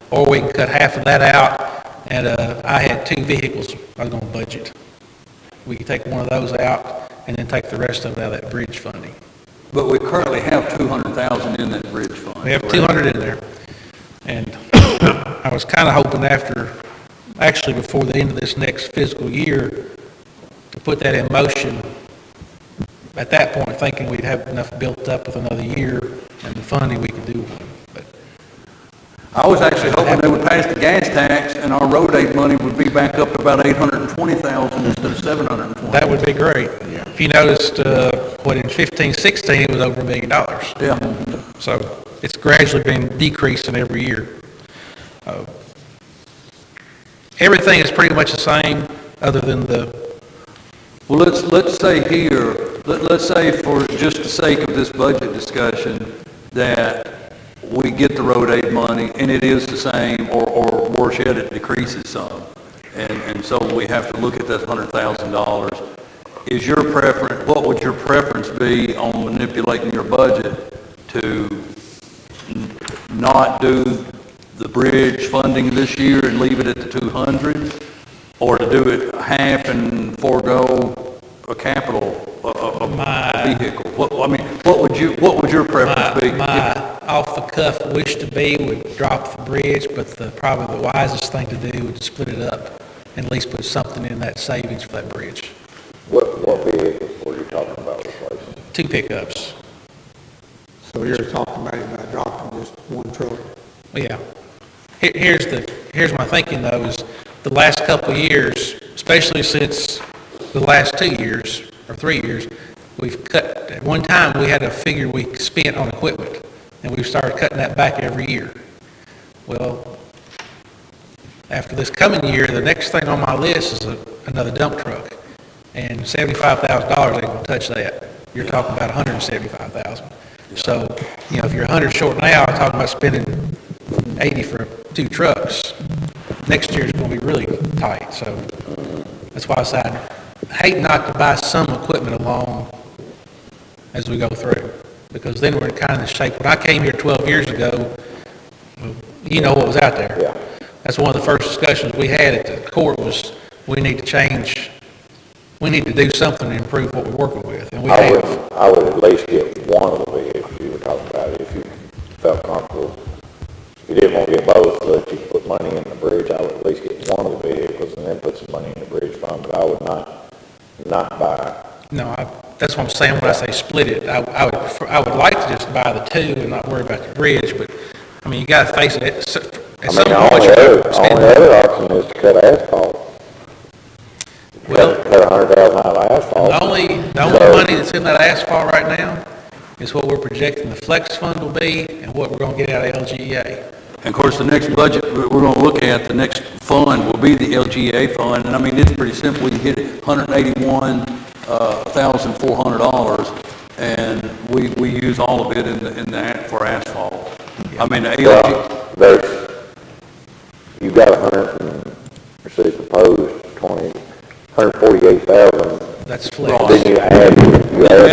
Or we can cut half of that out, and I had 2 vehicles I was going to budget. We could take one of those out and then take the rest of it out of that bridge funding. But we currently have 200,000 in that bridge fund. We have 200 in there. And I was kind of hoping before the end of this next fiscal year, to put that in motion. At that point, thinking we'd have enough built up with another year and the funding we could do. But I was actually hoping they would pass the gas tax and our road aid money would be back up to about 820,000 instead of 720. that would be great. If you noticed, in 15-16, it was over $1 million. Yeah. So it's gradually been decreasing every year. Everything is pretty much the same, other than Well, let's say here, let's say for just the sake of this budget discussion, that we get the road aid money and it is the same, or worse yet, it decreases some. And so we have to look at that $100,000. Is your preference, what would your preference be on manipulating your budget to not do the bridge funding this year and leave it at the 200? Or to do it half and forego a capital, a vehicle? What would your preference be? my off-the-cuff wish to be would drop the bridge, but probably the wisest thing to do would split it up and at least put something in that savings for that bridge. What vehicles were you talking about replacing? 2 pickups. So you're talking about dropping just one truck. Yeah. Here's my thinking though, is the last couple of years, especially since the last 2 years or 3 years, we've cut, at one time we had a figure we spent on equipment, and we've started cutting that back every year. Well, after this coming year, the next thing on my list is another dump truck, and $75,000 ain't gonna touch that. You're talking about $175,000. So, if you're 100 short now, I'm talking about spending 80 for 2 trucks, next year's gonna be really tight, so that's why I said, I hate not to buy some equipment along as we go through, because then we're in kind of shape. When I came here 12 years ago, what was out there. Yeah. That's one of the first discussions we had at the court was, we need to do something to improve what we're working with, and we have. I would at least get one of the vehicles you were talking about, if you felt comfortable. If you didn't want to get both, but you put money in the bridge, I would at least get one of the vehicles and then put some money in the bridge fund, but I would not buy. No, that's what I'm saying when I say split it. I would like to just buy the 2 and not worry about the bridge, but, you gotta face it, at some The point, you're gonna spend only other option is to cut asphalt. Well, Cut 100,000 out of asphalt. the only money that's in that asphalt right now is what we're projecting the flex fund will be and what we're gonna get out of LGEA. And of course, the next budget we're going to look at, the next fund will be the LGA fund, and it's pretty simple. You hit it, $181,400, and we use all of it in that for asphalt. The LG. You've got proposed 148,000. That's flex. Then you add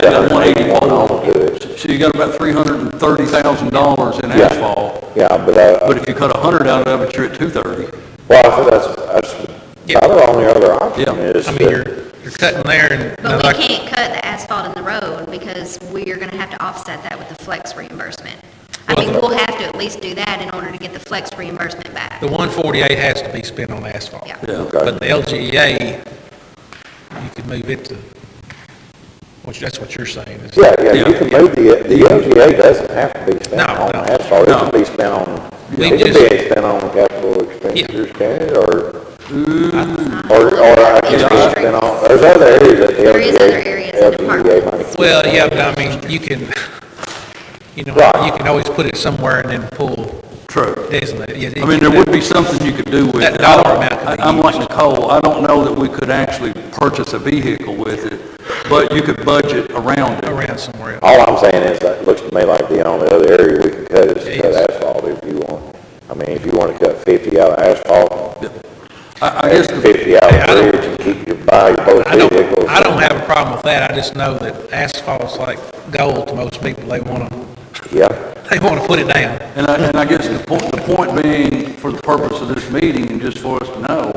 that 181 on to it. So you got about $330,000 in asphalt. Yeah, but But if you cut 100 out of it, you're at 230. well, I think that's Yeah. the only other option Yeah. is. You're cutting there and. But we can't cut the asphalt in the road because we are gonna have to offset that with the flex reimbursement. We'll have to at least do that in order to get the flex reimbursement back. The 148 has to be spent on asphalt. Yeah. Yeah. But the LGEA, you could move it to, that's what you're saying. is- Yeah, you can move the LGA doesn't have to be spent No, on no. asphalt. It can be spent on, We it can just- be spent on capital expenditures, can it, or I guess it's spent on, there's other areas that the There is other LGA areas in the money. Well, yeah, but you can, Right. you can always put it somewhere and then pull, True. designate. There would be something you could do with That it. dollar amount could be I'm like used. Nicole, I don't know that we could actually purchase a vehicle with it, but you could budget around it. around somewhere else. All I'm saying is that it looks to me like the only other area we can cut is to cut asphalt if you want. If you want to cut 50 out of asphalt, I guess, 50 out of the bridge and keep your both I vehicles. don't have a problem with that. I just know that asphalt's like gold to most people. They want to Yeah, put it down. and I guess the point being, for the purpose of this meeting, and just for us to know,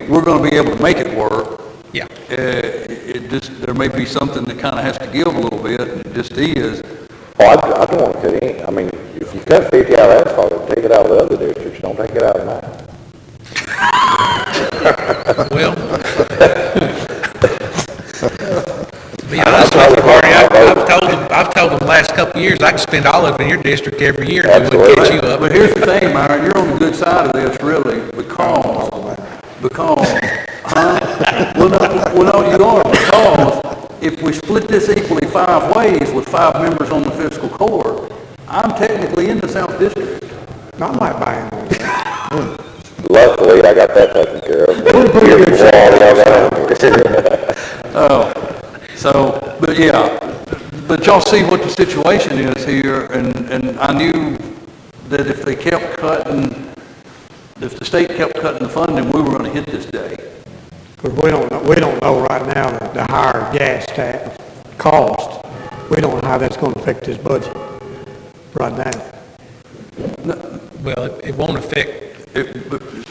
we're going to be able to make it work. Yeah. There may be something that kind of has to give a little bit, and it just is. oh, I don't want to cut any, if you cut 50 out of asphalt, take it out of the other districts, don't take it out of mine. Well, to be honest with you, Marty, I've told them the last couple of years, I can spend all of it in your district every year, and we would catch you up. But here's the thing, Myron, you're on the good side of this, really, because, well, no, you are, because if we split this equally 5 ways with 5 members on the fiscal court, I'm technically in the South District. I might buy him on that. Luckily, I got that taken care of. But y'all see what the situation is here, and I knew that if they kept cutting, if the state kept cutting the funding, we were gonna hit this day. Because we don't know right now the higher gas tax cost. We don't know how that's going to affect this budget right now. Well, it won't affect, But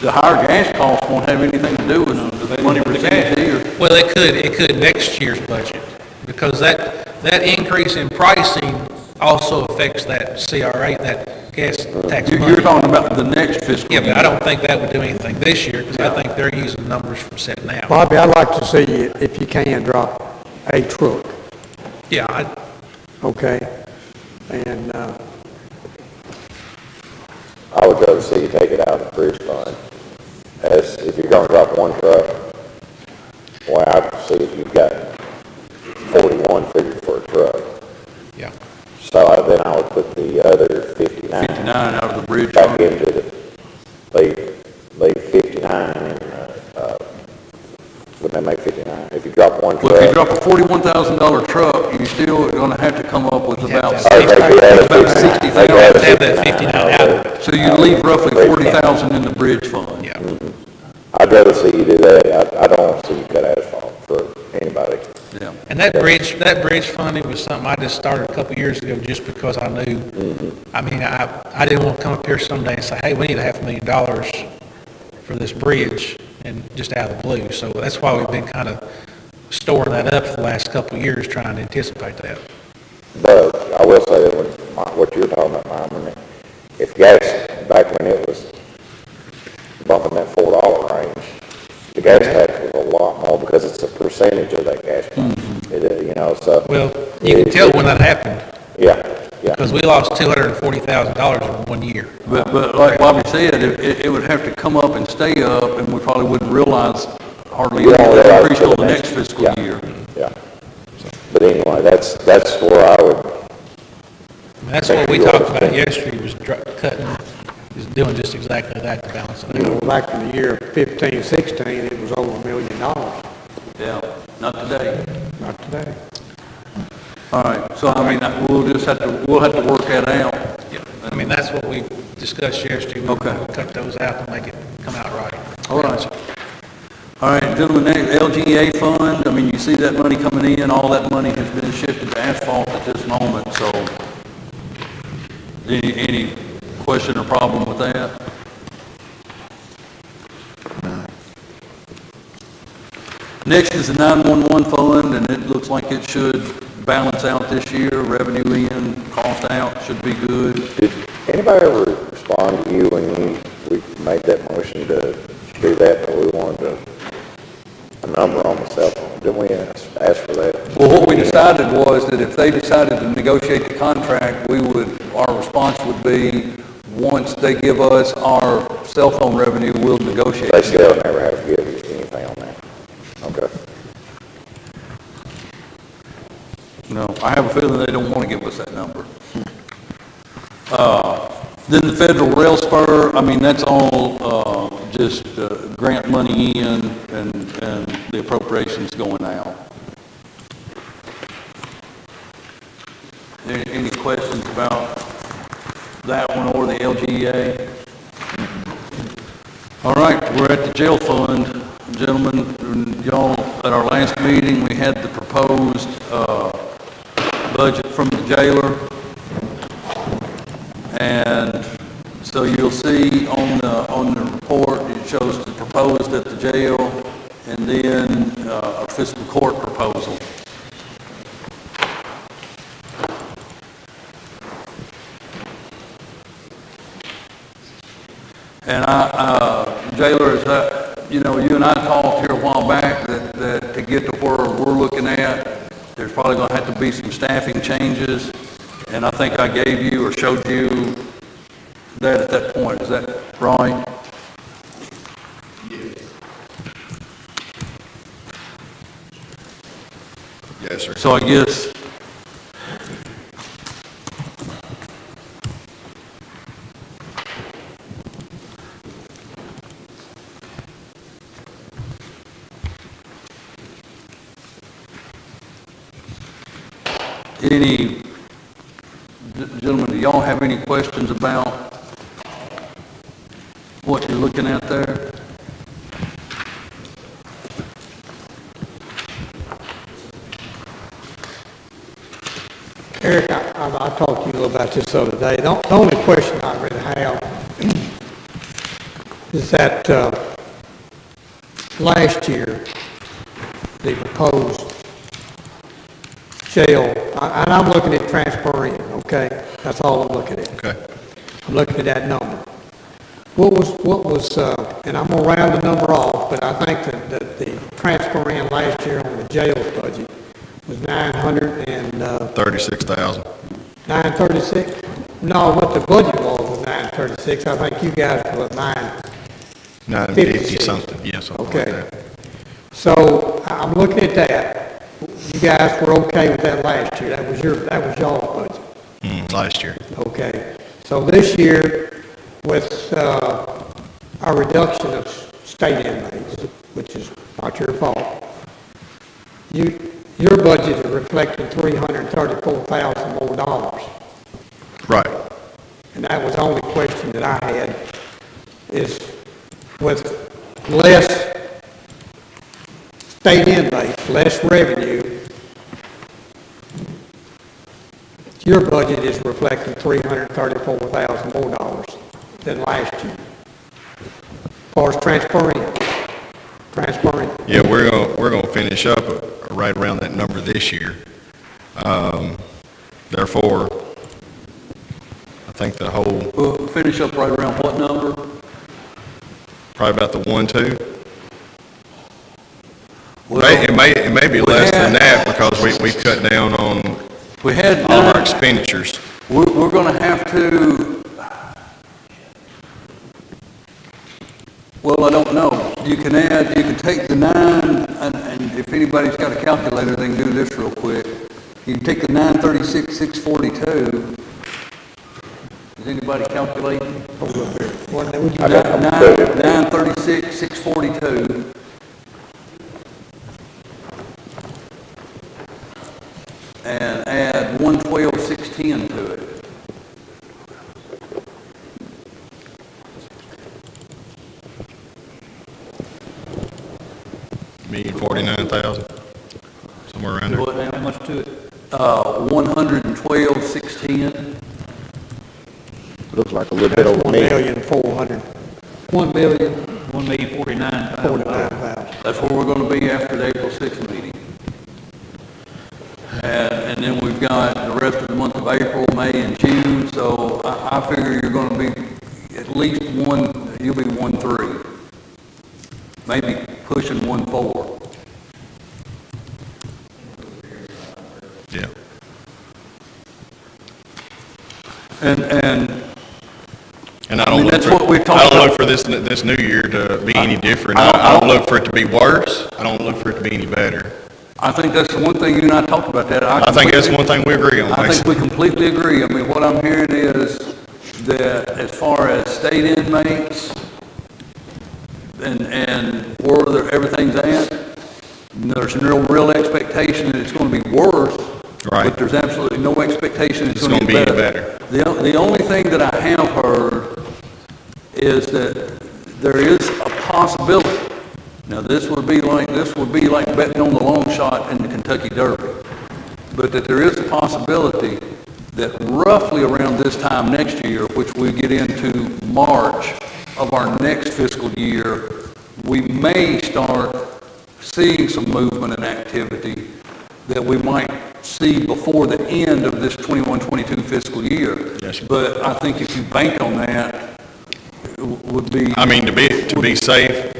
the higher gas costs won't have anything to do with the money received here. well, it could next year's budget, because that increase in pricing also affects that CRA, that gas tax You're money. talking about the next fiscal Yeah, year. but I don't think that would do anything this year, because I think they're using numbers from setting out. Bobby, I'd like to see you, if you can, drop a truck, Yeah, okay? And, I would rather see you take it out of the bridge fund. As if you're gonna drop one truck, well, I see if you've got 41 figured for a truck. yeah. So then I would put the other 59 59 out of the bridge back fund. into the, leave 59 in, would that make 59? If you drop drop one Well, if you truck. drop a $41,000 truck, you still are gonna have to come up with about, have to Oh, they could add a about 60,000. 60,000. They could add a Have that 59 59 out out of of it. so you leave roughly Bridge fund. 40,000 in the bridge fund. Yeah. I'd rather see you do that. I don't want to see you cut asphalt for anybody. Yeah. And that bridge funding was something I just started a couple years ago just because I knew, I mean, I didn't want to come up here someday and say, hey, we need $500,000 for this bridge, and just out of the blue. So that's why we've been kind of storing that up for the last couple of years, trying to anticipate that. But I will say that what you're talking about, Mike, if gas, back when it was bumping that $4 range, the gas tax was a lot more because it's a percentage of that gas tax. You know, so. Well, you can tell when that happened, Yeah, yeah. because we lost $240,000 in 1 year. But like Bobby said, it would have to come up and stay up, and we probably wouldn't realize hardly You any don't of the realize increase till till the the next next- fiscal yeah. year. Yeah. But anyway, that's where I would, And that's what we talked about yesterday, was cutting, is doing just exactly that to balance it You out. know, back in the year 15, 16, it was over $1 million. Yeah, not today. Not today. All right, so I mean, we'll have to work that out. I mean, that's what we discussed yesterday. Okay. We'll cut those out and make it come out right. All right. All right, gentlemen, LGA fund, I mean, you see that money coming in, all that money has been shifted to asphalt at this moment, so any question or problem with that? Next is the 911 fund, and it looks like it should balance out this year, revenue in, cost out, should be good. did anybody ever respond to you when we made that motion to do that, but we wanted a number on the cell phone? Didn't we ask for that? Well, what we decided was that if they decided to negotiate the contract, our response would be, once they give us our cell phone revenue, we'll negotiate. They still never have to give you anything on that. Okay. No, I have a feeling they don't want to give us that number. Then the federal rail spur, I mean, that's all, just, grant money in and the appropriations going out. Any questions about that one or the LGA? All right, we're at the jail fund. Gentlemen, y'all, at our last meeting, we had the proposed, budget from the jailer. And so you'll see on the report, it shows the proposed at the jail and then a fiscal court proposal. And jailer, you know, you and I talked here a while back that to get to where we're looking at, there's probably gonna have to be some staffing changes. And I think I gave you or showed you that at that point. Is that right? Yes, sir. So I guess, gentlemen, do y'all have any questions about what you're looking at there? Eric, I talked to you a little about this the other day. The only question I really have is that last year, the proposed jail, and I'm looking at transferring, okay? That's all I'm looking at. Okay. I'm looking at that number. What was, and I'm gonna round the number off, but I think that the transfer in last year on the jail budget was 36,000. 936? No, what the budget was 936. I think you guys were at 950 something, yeah, something like Okay. that. So I'm looking at that. You guys were okay with that last year. That was y'all's budget. Last year. Okay. So this year, with our reduction of state inmates, which is not your fault, your budget is reflecting $334,000 more dollars. Right. And that was the only question that I had, is with less state inmates, less revenue, your budget is reflecting $334,000 more dollars than last year. As far as transparent. Yeah, we're gonna finish up right around that number this year. Therefore, I think the whole, We'll finish up right around what number? probably about the 1.2. Well, It may be less than that because we cut down on we had all of our nine, expenditures. we're gonna have to, well, I don't know. You can take the 9, and if anybody's got a calculator, they can do this real quick. You can take the 936,642. Is anybody calculating? What would you I got them. 936,642. And add 112,610 to it. $1,049,000, somewhere around there. What, how much to it? 112,610. Looks like a little bit over a million. 1,449,000. That's where we're gonna be after the April 6th meeting. And then we've got the rest of the month of April, May, and June, so I figure you're gonna be at least you'll be 1.3. Maybe pushing 1.4. Yeah. And I I mean, don't that's look what we're for, talking I don't about. look for this new year to be any different. I don't look for it to be worse. I don't look for it to be any better. I think that's the one thing you and I talked about that. I think that's one thing we agree on, I think basically. we completely agree. I mean, what I'm hearing is that as far as state inmates and where everything's at, there's no real expectation that it's going to be worse. Right. But there's absolutely no expectation it's going to be any better. The only thing that I have heard is that there is a possibility. Now, this would be like betting on the long shot in the Kentucky Derby. But that there is a possibility that roughly around this time next year, which we get into March of our next fiscal year, we may start seeing some movement and activity that we might see before the end of this 21-22 fiscal year. Yes, sir. But I think if you bank on that, it would be... I mean, to be safe,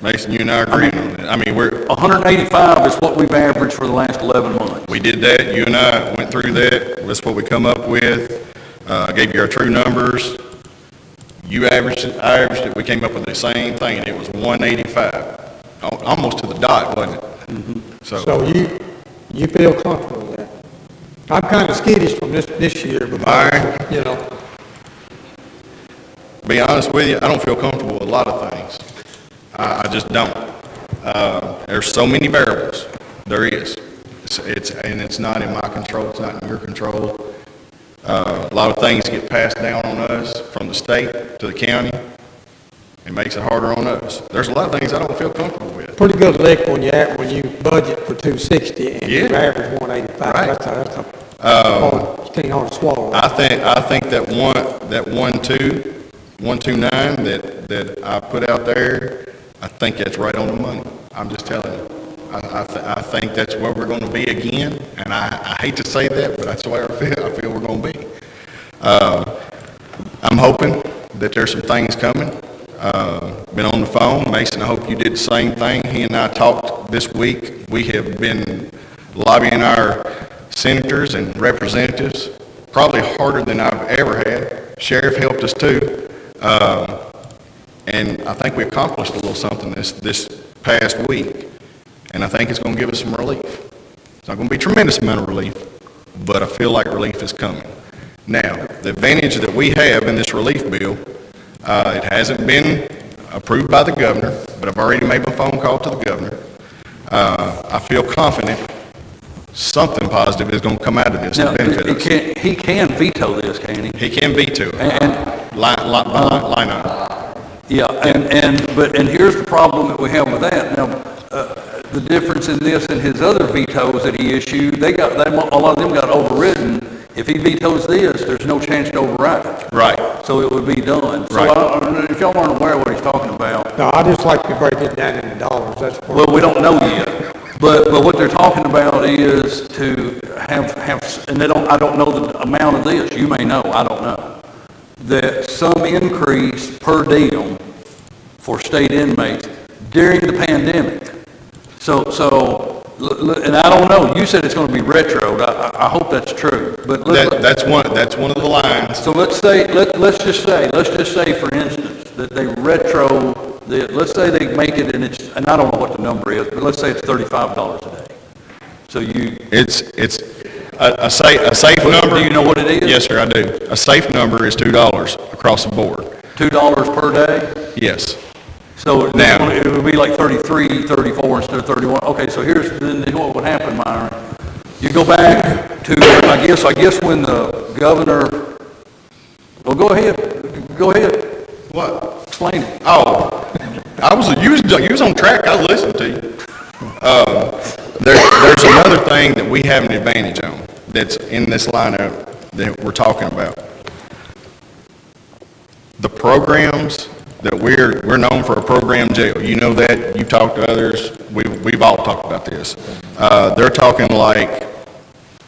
Mason, you and I agree on it. I mean, 185 is what we've averaged for the last 11 months. we did that, you and I went through that, that's what we come up with. I gave you our true numbers. You averaged it, I averaged it, we came up with the same thing, it was 185. Almost to the dot, wasn't it? So you feel comfortable with that? I'm kind of skittish from this year because, Byron? you know, Be honest with you, I don't feel comfortable with a lot of things. I just don't. There's so many variables. There is. And it's not in my control, it's not in your control. A lot of things get passed down on us from the state to the county. It makes it harder on us. There's a lot of things I don't feel comfortable with. pretty good lick when you budget for 260 and you Yeah. average 185. Right. That's a it's hard to swallow. I think that 129 that I put out there, I think that's right on the money. I'm just telling you. I think that's where we're going to be again, and I hate to say that, but that's where I feel we're going to be. I'm hoping that there's some things coming. Been on the phone. Mason, I hope you did the same thing. He and I talked this week. We have been lobbying our senators and representatives probably harder than I've ever had. Sheriff helped us too. And I think we accomplished a little something this past week. And I think it's going to give us some relief. It's not going to be a tremendous amount of relief, but I feel like relief is coming. Now, the advantage that we have in this relief bill, it hasn't been approved by the governor, but I've already made my phone call to the governor. I feel confident something positive is going to come out of this Now, to benefit us. he can veto this, can he? He can veto it, line item. Yeah, and here's the problem that we have with that. Now, the difference in this and his other vetoes that he issued, a lot of them got overridden. If he vetoes this, there's no chance to override it. Right. So it would be done. So Right. I don't know if y'all aren't aware of what he's talking about. No, I just like to break it down into dollars, that's what. Well, we don't know yet, but what they're talking about is to have, and I don't know the amount of this, you may know, I don't know, that some increase per diem for state inmates during the pandemic. And I don't know, you said it's gonna be retro, I hope that's true, but That's one of the lines. so let's just say, for instance, that they let's say they make it, and I don't know what the number is, but let's say it's $35 a day. So It's a safe number. do you know what it is? Yes, sir, I do. A safe number is $2 across the board. $2 per day? Yes. So Now- it would be like 33, 34 instead of 31. Okay, so then what would happen, Myron? You go back to, I guess when the governor, well, go ahead. What? Explain it. Oh, you was on track, I listened to you. There's another thing that we have an advantage on that's in this lineup that we're talking about. The programs that we're known for a program jail. You know that, you've talked to others, we've all talked about this. They're talking like,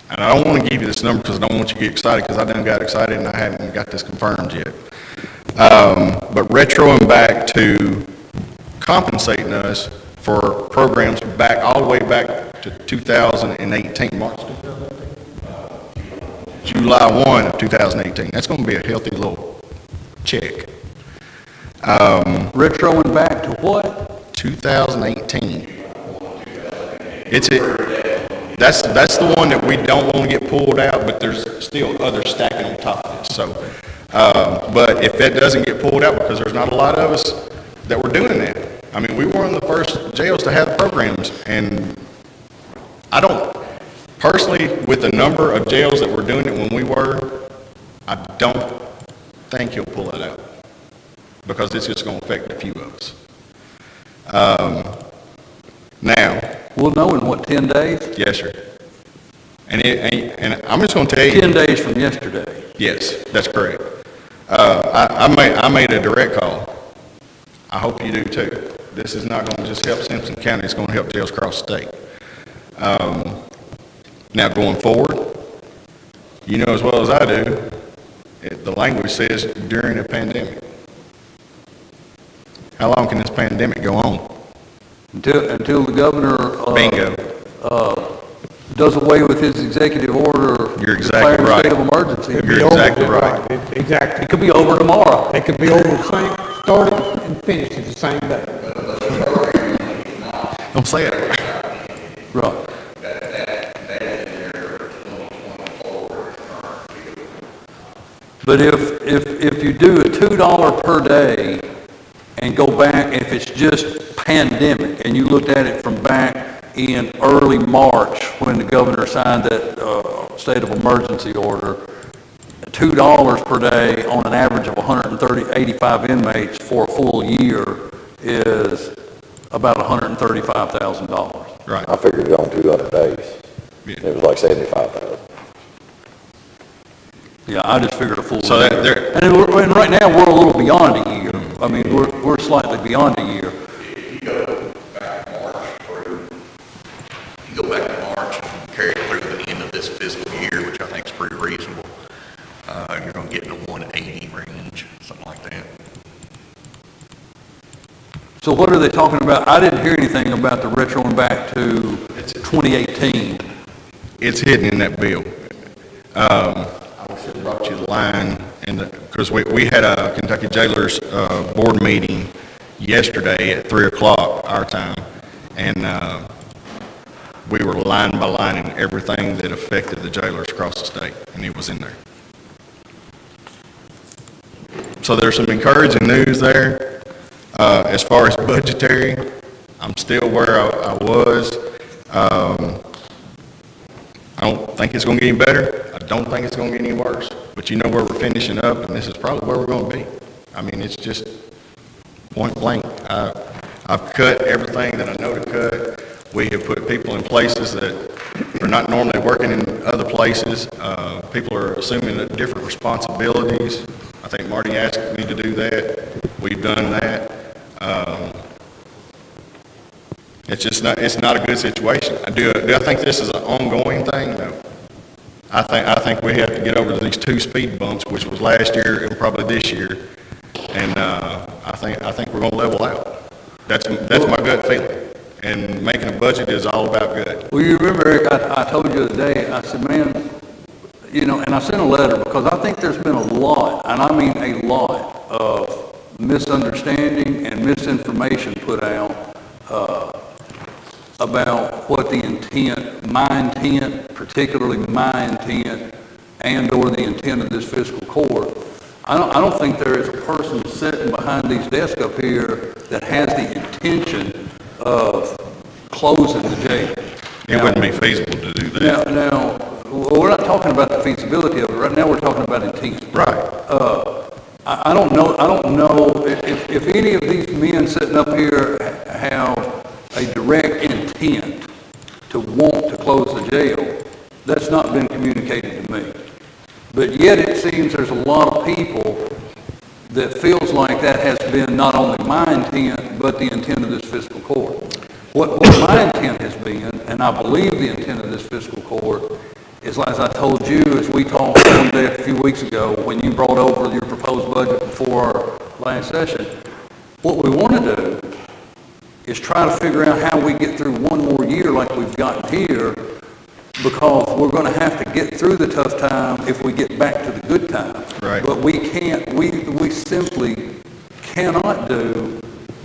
and I don't want to give you this number because I don't want you to get excited because I done got excited and I haven't got this confirmed yet. But retroing back to compensating us for programs back, all the way back to 2018, March 2018? July 1 of 2018. That's going to be a healthy little check. Retroing back to what? 2018. That's the one that we don't want to get pulled out, but there's still others stacking on top of this. So, but if that doesn't get pulled out, because there's not a lot of us that were doing that. I mean, we were one of the first jails to have the programs, and I don't, personally, with the number of jails that were doing it when we were, I don't think he'll pull it out, because it's just going to affect a few of us. Now. We'll know in what, 10 days? Yes, sir. And I'm just going to tell you. 10 days from yesterday. Yes, that's correct. I made a direct call. I hope you do too. This is not going to just help Simpson County, it's going to help jails across the state. Now, going forward, you know as well as I do, the language says during a pandemic. How long can this pandemic go on? Until the governor Bingo. Does away with his executive order. You're exactly declaring right. state of emergency. You're exactly right. Exactly. It could be over tomorrow. It could be over the same, started and finished at the same day. Don't say it. Right. But if you do a $2 per day and go back, if it's just pandemic, and you looked at it from back in early March when the governor signed that state of emergency order, $2 per day on an average of 85 inmates for a full year is about $135,000. Right. I figured it on 200 days. Yeah. It was like 75,000. Yeah, I just figured a full So year. And right now, we're a little beyond a year. I mean, we're slightly beyond a year. If you go back to March and carry it through the end of this fiscal year, which I think is pretty reasonable, you're going to get in the 180 range, something like that. So what are they talking about? I didn't hear anything about the retroing back to 2018. It's hidden in that bill. I should have brought you the line, because we had a Kentucky Jailers board meeting yesterday at 3 o'clock our time, and we were line by line in everything that affected the jailers across the state, and it was in there. So there's some encouraging news there. As far as budgetary, I'm still where I was. I don't think it's gonna get any better. I don't think it's gonna get any worse. But you know where we're finishing up, and this is probably where we're gonna be. I mean, it's just point blank. I've cut everything that I know to cut. We have put people in places that are not normally working in other places. People are assuming different responsibilities. I think Marty asked me to do that. We've done that. It's not a good situation. Do I think this is an ongoing thing? No. I think we have to get over these 2 speed bumps, which was last year and probably this year. And, I think we're gonna level out. That's my gut feeling. And making a budget is all about good. Well, you remember, Eric, I told you the other day, I said, man, you know, and I sent a letter because I think there's been a lot, and I mean a lot, of misunderstanding and misinformation put out about what the intent, my intent, particularly my intent, and/or the intent of this fiscal court. I don't think there is a person sitting behind these desks up here that has the intention of closing the jail. It wouldn't be feasible to do that. Now, well, we're not talking about the feasibility of it. Right now, we're talking about intent. Right. I don't know if any of these men sitting up here have a direct intent to want to close the jail. That's not been communicated to me. But yet it seems there's a lot of people that feels like that has been not only my intent, but the intent of this fiscal court. What my intent has been, and I believe the intent of this fiscal court, is as I told you, as we talked one day a few weeks ago, when you brought over your proposed budget before our last session, what we want to do is try to figure out how we get through one more year like we've gotten here, because we're going to have to get through the tough time if we get back to the good time. Right. But we can't, we simply cannot do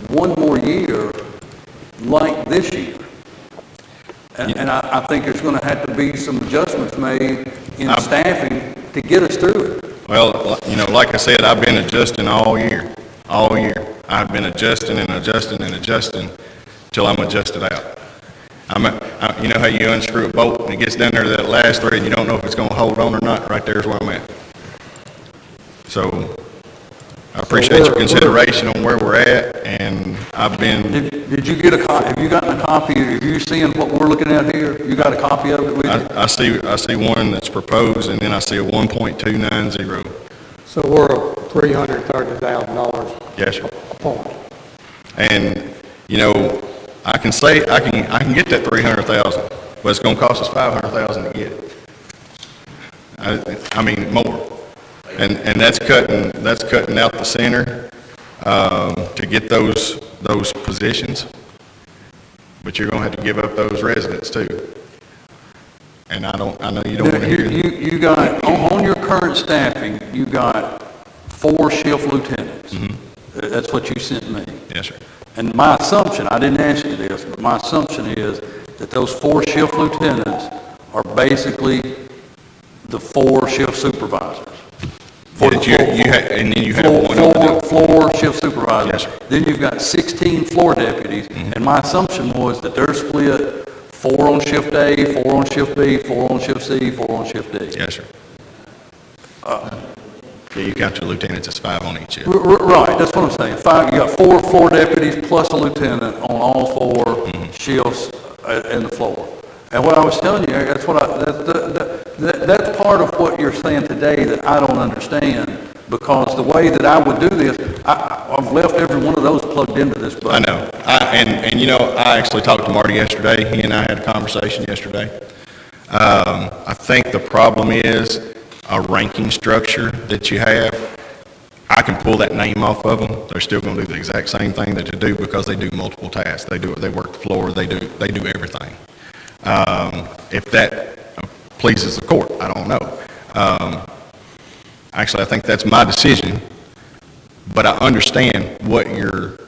one more year like this year. And I think there's going to have to be some adjustments made in staffing to get us through it. Well, you know, like I said, I've been adjusting all year. I've been adjusting and adjusting and adjusting till I'm adjusted out. You know how you unscrew a bolt and it gets down there to that last thread and you don't know if it's going to hold on or not? Right there's where I'm at. So I appreciate your consideration on where we're at, and I've been... Did you get a copy? Have you gotten a copy? Have you seen what we're looking at here? You got a copy of it with you? I see one that's proposed, and then I see a 1.290. So we're $330,000 Yes, sir. a point. And, you know, I can say, I can get that 300,000, but it's gonna cost us 500,000 to get it. I mean, more. And that's cutting out the center, to get those positions. But you're gonna have to give up those residents too. And I know you don't wanna hear that. You got, on your current staffing, you got 4 shift lieutenants. That's what you sent me. Yes, sir. And my assumption, I didn't ask you this, but my assumption is that those 4 shift lieutenants are basically the 4 shift supervisors. And then you have one over Floor shift supervisors. Yes, sir. Then you've got 16 floor deputies, and my assumption was that they're split 4 on shift A, 4 on shift B, 4 on shift C, 4 on shift D. Yes, sir. Yeah, you count your lieutenants as 5 on each shift. Right, that's what I'm saying. 5, you got 4 floor deputies plus a lieutenant on all 4 shifts in the floor. And what I was telling you, that's that's part of what you're saying today that I don't understand, because the way that I would do this, I've left every one of those plugged into this budget. I know. And you know, I actually talked to Marty yesterday. He and I had a conversation yesterday. I think the problem is a ranking structure that you have. I can pull that name off of them. They're still going to do the exact same thing that they do, because they do multiple tasks. They work the floor. They do everything. If that pleases the court, I don't know. Actually, I think that's my decision, but I understand what you're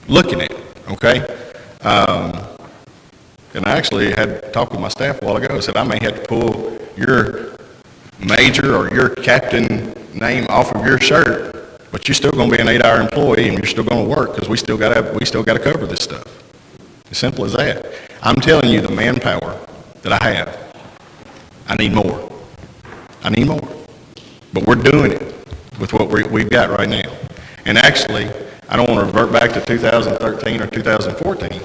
looking at, okay? And I actually had talked with my staff a while ago. I said, I may have to pull your major or your captain name off of your shirt, but you're still going to be an 8-hour employee, and you're still going to work, because we still got to cover this stuff. As simple as that. I'm telling you, the manpower that I have, I need more. I need more. But we're doing it with what we've got right now. And actually, I don't want to revert back to 2013 or 2014,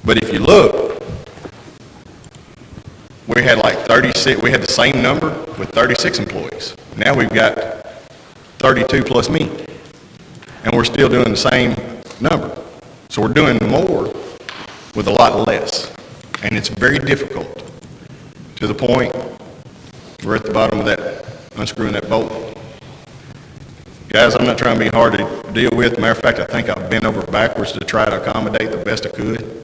but if you look, we had like 36, we had the same number with 36 employees. Now we've got 32 plus me, and we're still doing the same number. So we're doing more with a lot less, and it's very difficult to the point we're at the bottom of that, unscrewing that bolt. Guys, I'm not trying to be hard to deal with. Matter of fact, I think I've bent over backwards to try to accommodate the best I could.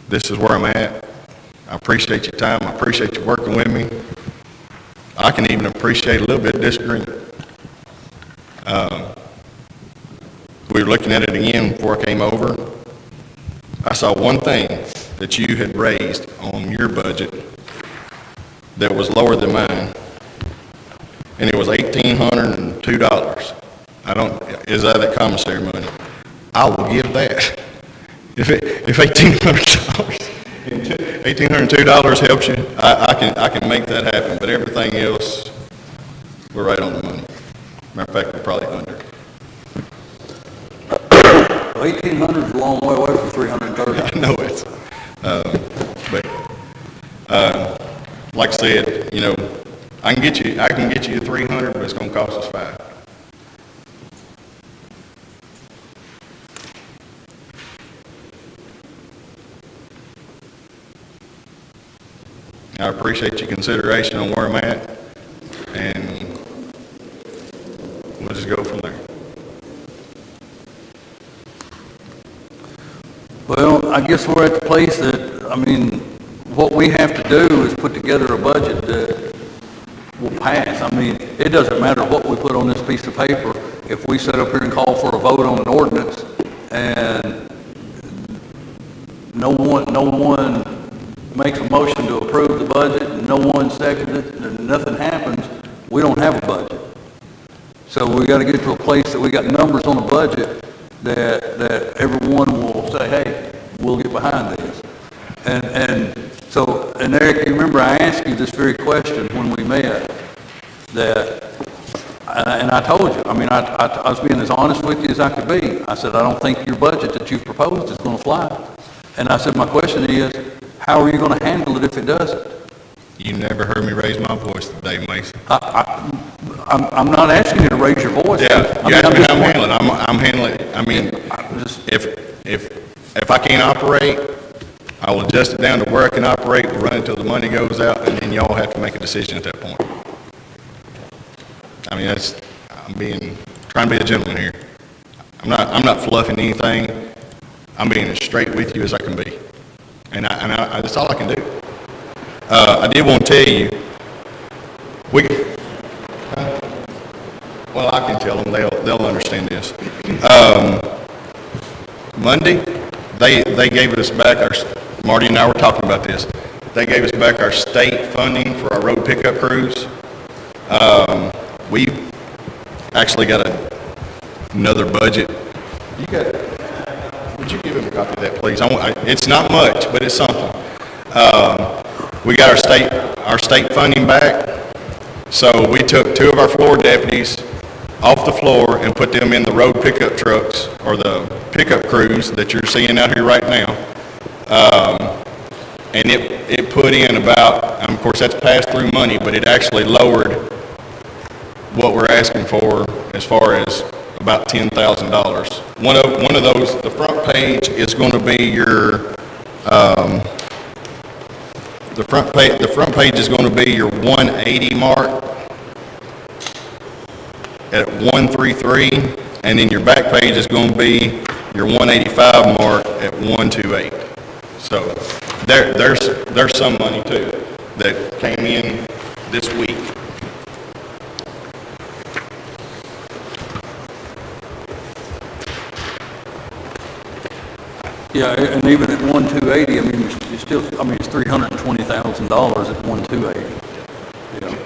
This is where I'm at. I appreciate your time. I appreciate you working with me. I can even appreciate a little bit of disagreement. We were looking at it again before I came over. I saw one thing that you had raised on your budget that was lower than mine, and it was $1,802. Is that commissary money? I will give that. If $1,802 helps you, I can make that happen, but everything else, we're right on the money. Matter of fact, we're probably under. 1,800 is a long way away from 330. I know it. Like I said, I can get you 300, but it's going to cost us $5. I appreciate your consideration on where I'm at, and we'll just go from there. Well, I guess we're at the place that, what we have to do is put together a budget that will pass. It doesn't matter what we put on this piece of paper. If we sit up here and call for a vote on an ordinance and no one makes a motion to approve the budget and no one seconds it and nothing happens, we don't have a budget. So we got to get to a place that we got numbers on a budget that everyone will say, hey, we'll get behind this. And Eric, you remember I asked you this very question when we met, and I told you, I was being as honest with you as I could be. I said, I don't think your budget that you've proposed is going to fly. And I said, my question is, how are you going to handle it if it doesn't? You never heard me raise my voice today, Mason. I'm not asking you to raise your voice. Yeah, you asked me how I'm handling. I'm handling it. If I can't operate, I will adjust it down to where I can operate, we'll run until the money goes out, and then y'all have to make a decision at that point. I'm trying to be a gentleman here. I'm not fluffing anything. I'm being as straight with you as I can be. And that's all I can do. I did want to tell you, well, I can tell them, they'll understand this. Monday, they gave us back Marty and I were talking about this. They gave us back our state funding for our road pickup crews. We actually got another budget. Would you give him a copy of that, please? It's not much, but it's something. We got our state funding back. So we took 2 of our floor deputies off the floor and put them in the road pickup trucks, or the pickup crews that you're seeing out here right now. And it put in about, of course that's pass-through money, but it actually lowered what we're asking for as far as about $10,000. One of those, the front page is going to be your, the front page is going to be your 180 mark at 133, and then your back page is going to be your 185 mark at 128. So there's some money too that came in this week. Yeah, and even at 1,280, it's still, it's $320,000 at 1,280. Yeah.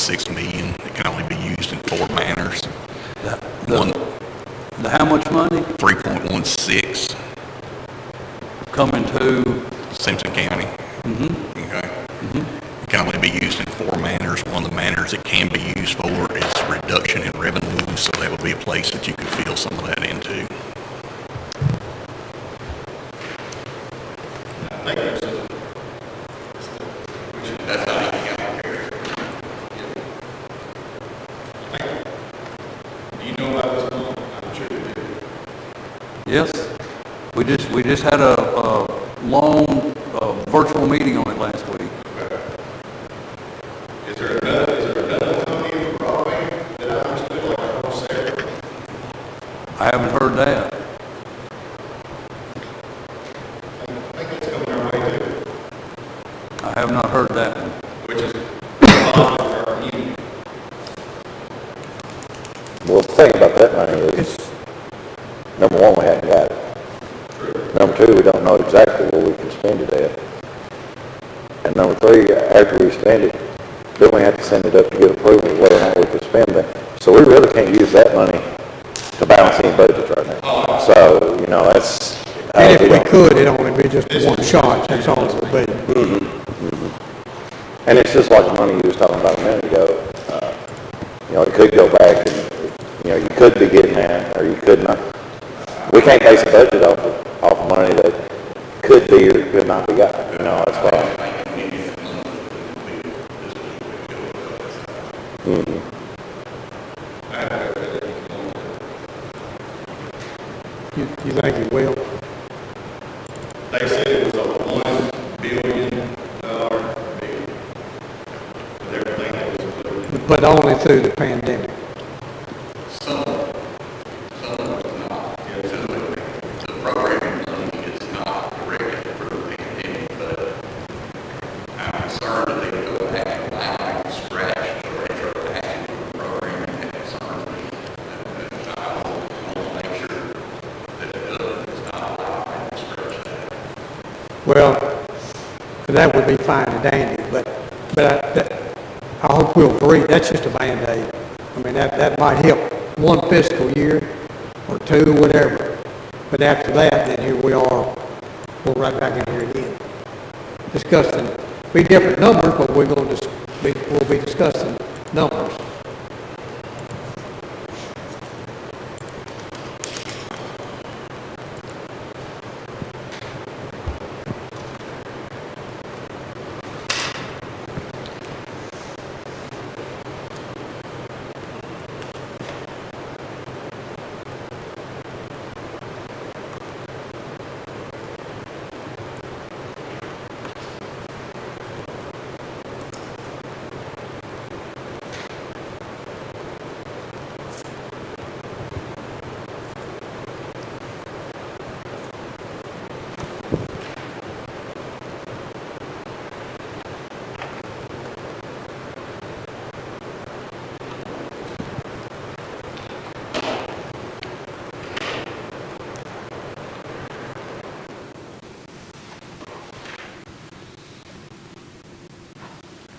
3.16 million. It can only be used in 4 manners. The how much money 3.16 coming to, Simpson County. Okay. It can only be used in 4 manners. One of the manners it can be used for is reduction in revenue, so that would be a place that you could fill some of that into. That's not even counting. Do you know about this one? I'm sure you do. yes, we just had a long, virtual meeting on it last week. Is there another company in Broadway that I understood, like a wholesaler? I haven't heard that. I think it's coming our way too, I have not heard that. which is positive for our community. Well, the thing about that money is, number one, we haven't got it. Number two, we don't know exactly where we can spend it at. And number three, after we spend it, then we have to send it up to get approval of whether or not we can spend it. So we really can't use that money to balance any budgets right now. So, you know, that's. And if we could, it'd only be just one shot, that's all it would be. And it's just like the money you was talking about a minute ago. You know, it could go back and, you know, you could be getting that, or you could not. We can't base a budget off of money that could be or could not be got, you know, that's why. You think it will? They said it was a $1 billion bill. With everything that was included. But only through the pandemic. The programming money is not directed for the pandemic, but I'm concerned that they go back and allow and scratch the retroactive for the programming that concerns me. I want to make sure that the government is not allowed to scratch that. Well, that would be fine and dandy, but I hope we'll agree, that's just a Band-Aid. I mean, that might help one fiscal year or two, whatever. But after that, then here we are, we're right back in here again. Discussing, be different numbers, but we'll be discussing numbers.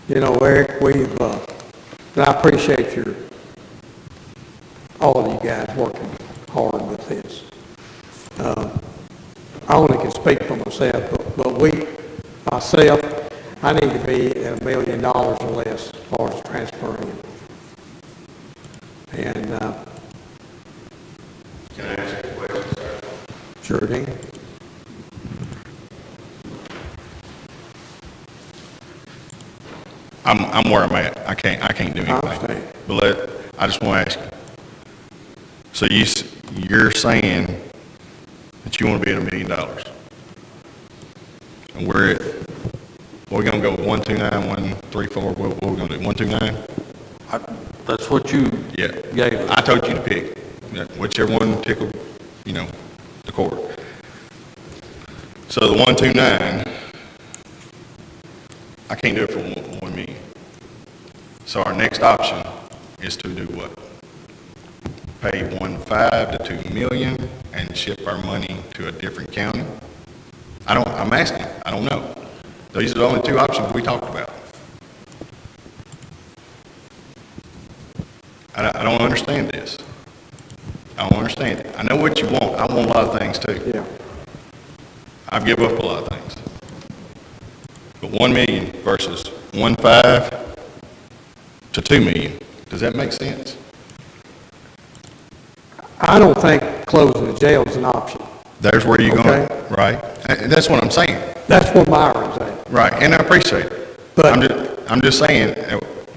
You know, Eric, and I appreciate all of you guys working hard with this. I only can speak for myself, but I need to be at $1 million or less as far as transferring. And, Can I ask you a question, sir? sure can. I'm where I'm at. I can't do I anything. understand. But I just want to ask you. So you're saying that you want to be at $1 million. And we're going to go with 129, 134, what we're going to do, 129? That's what you Yeah. gave us. I told you to pick, whichever one tickled, the court. So the 129, I can't do it for 1 million. So our next option is to do what? Pay 1.5 to 2 million and ship our money to a different county? I'm asking, I don't know. These are the only two options we talked about. understand this. I don't understand it. I know what you want. I want a lot of things too. Yeah. I've given up a lot of things. But 1 million versus 1.5 to 2 million, does that make sense? I don't think closing the jail is an option. There's where you're going, Okay. right? And that's what I'm saying. That's where Myron's at. Right, and I appreciate it. But- I'm just saying,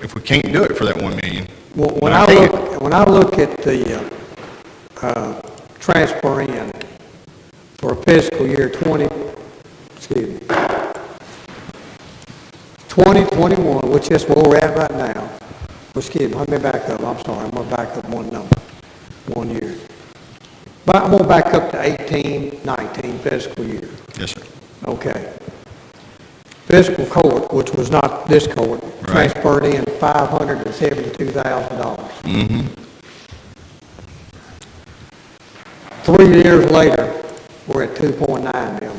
if we can't do it for that 1 million. Well, When I when I look at the, transfer in for fiscal year 2021, which is where we're at right now. Excuse me, let me back up, I'm sorry, I'm gonna back up one number, 1 year. But I'm gonna back up to 18-19 fiscal year, Yes, sir. okay. Fiscal court, which was not this court, Right. transferred in $572,000. Mm-hmm. 3 years later, we're at 2.9 million.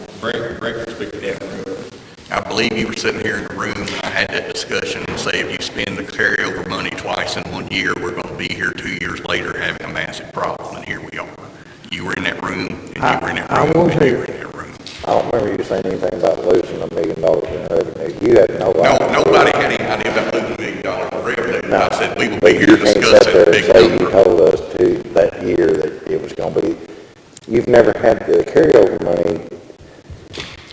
I believe you were sitting here in the room, and I had that discussion, and say if you spend the carryover money twice in 1 year, we're gonna be here 2 years later having a massive problem, and here we are. You were in that room, and you were in that I room, was and you here. were in that room. I don't remember you saying anything about losing $1 million in revenue. You had no No, idea. nobody had any idea about losing $1 million in revenue. No. I said, we will But be you here can't sit discussing there a and big say you number. told us that year that it was gonna be, you've never had the carryover money,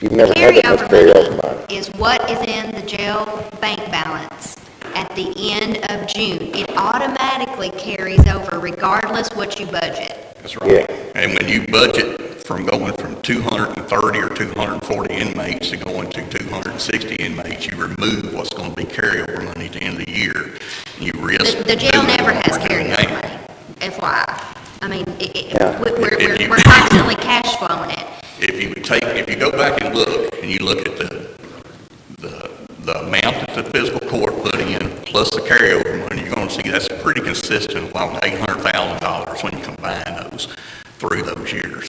you've never had that much carryover money. Is what is in the jail bank balance at the end of June. It automatically carries over regardless what you budget. That's right. And when you budget from going from 230 or 240 inmates to going to 260 inmates, you remove what's going to be carryover money at the end of the year. You risk. The jail doing never what has we're doing carryover now. money, FYI. I mean, Yeah. we're constantly cash flowing it. If you go back and look, and you look at the amount that the fiscal court put in, plus the carryover money, you're gonna see that's pretty consistent with about $800,000 when you combine those through those years.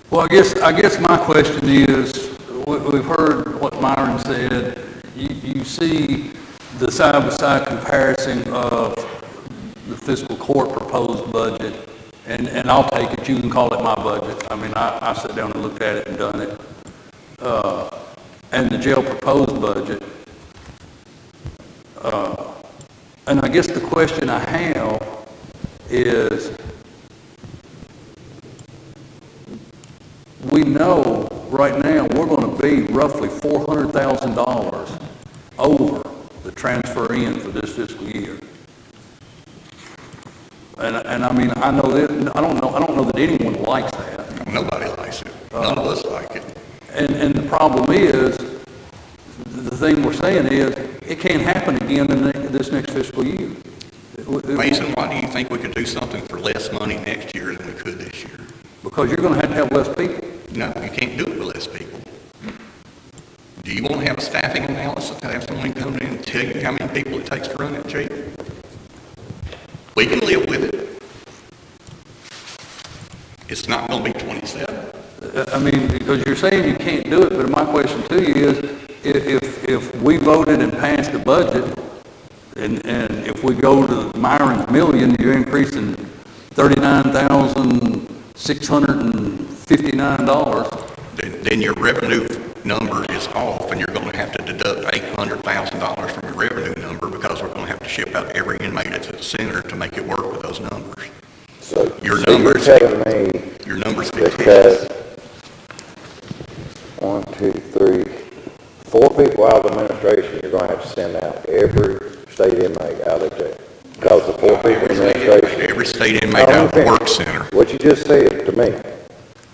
Well, I guess my question is, we've heard what Myron said. You see the side-by-side comparison of the fiscal court proposed budget, and I'll take it, you can call it my budget. I mean, I sat down and looked at it and done it. And the jail proposed budget. And I guess the question I have is, we know right now we're going to be roughly $400,000 over the transfer in for this fiscal year. And I mean, I know that, I don't know that anyone likes that. Nobody likes it. None of us like it. And the problem is, the thing we're saying is, it can't happen again in this next fiscal year. Mason, why do you think we could do something for less money next year than we could this year? Because you're going to have less people. No, you can't do it with less people. Do you want to have a staffing analysis to have someone come in and tell you how many people it takes to run that jail? We can live with it. It's not going to be 27. I mean, because you're saying you can't do it, but my question to you is, if we voted and passed the budget, and if we go to Myron's million, you're increasing $39,659. Then your revenue number is off, and you're going to have to deduct $800,000 from your revenue number, because we're going to have to ship out every inmate at the center to make it work with those numbers. So Your so you're numbers- telling me Your number's that fictitious. 1, 2, 3, 4 people out of administration, you're gonna have to send out every state inmate out of jail. Because the 4 people in administration. Every state inmate out of the work center. What you just said to me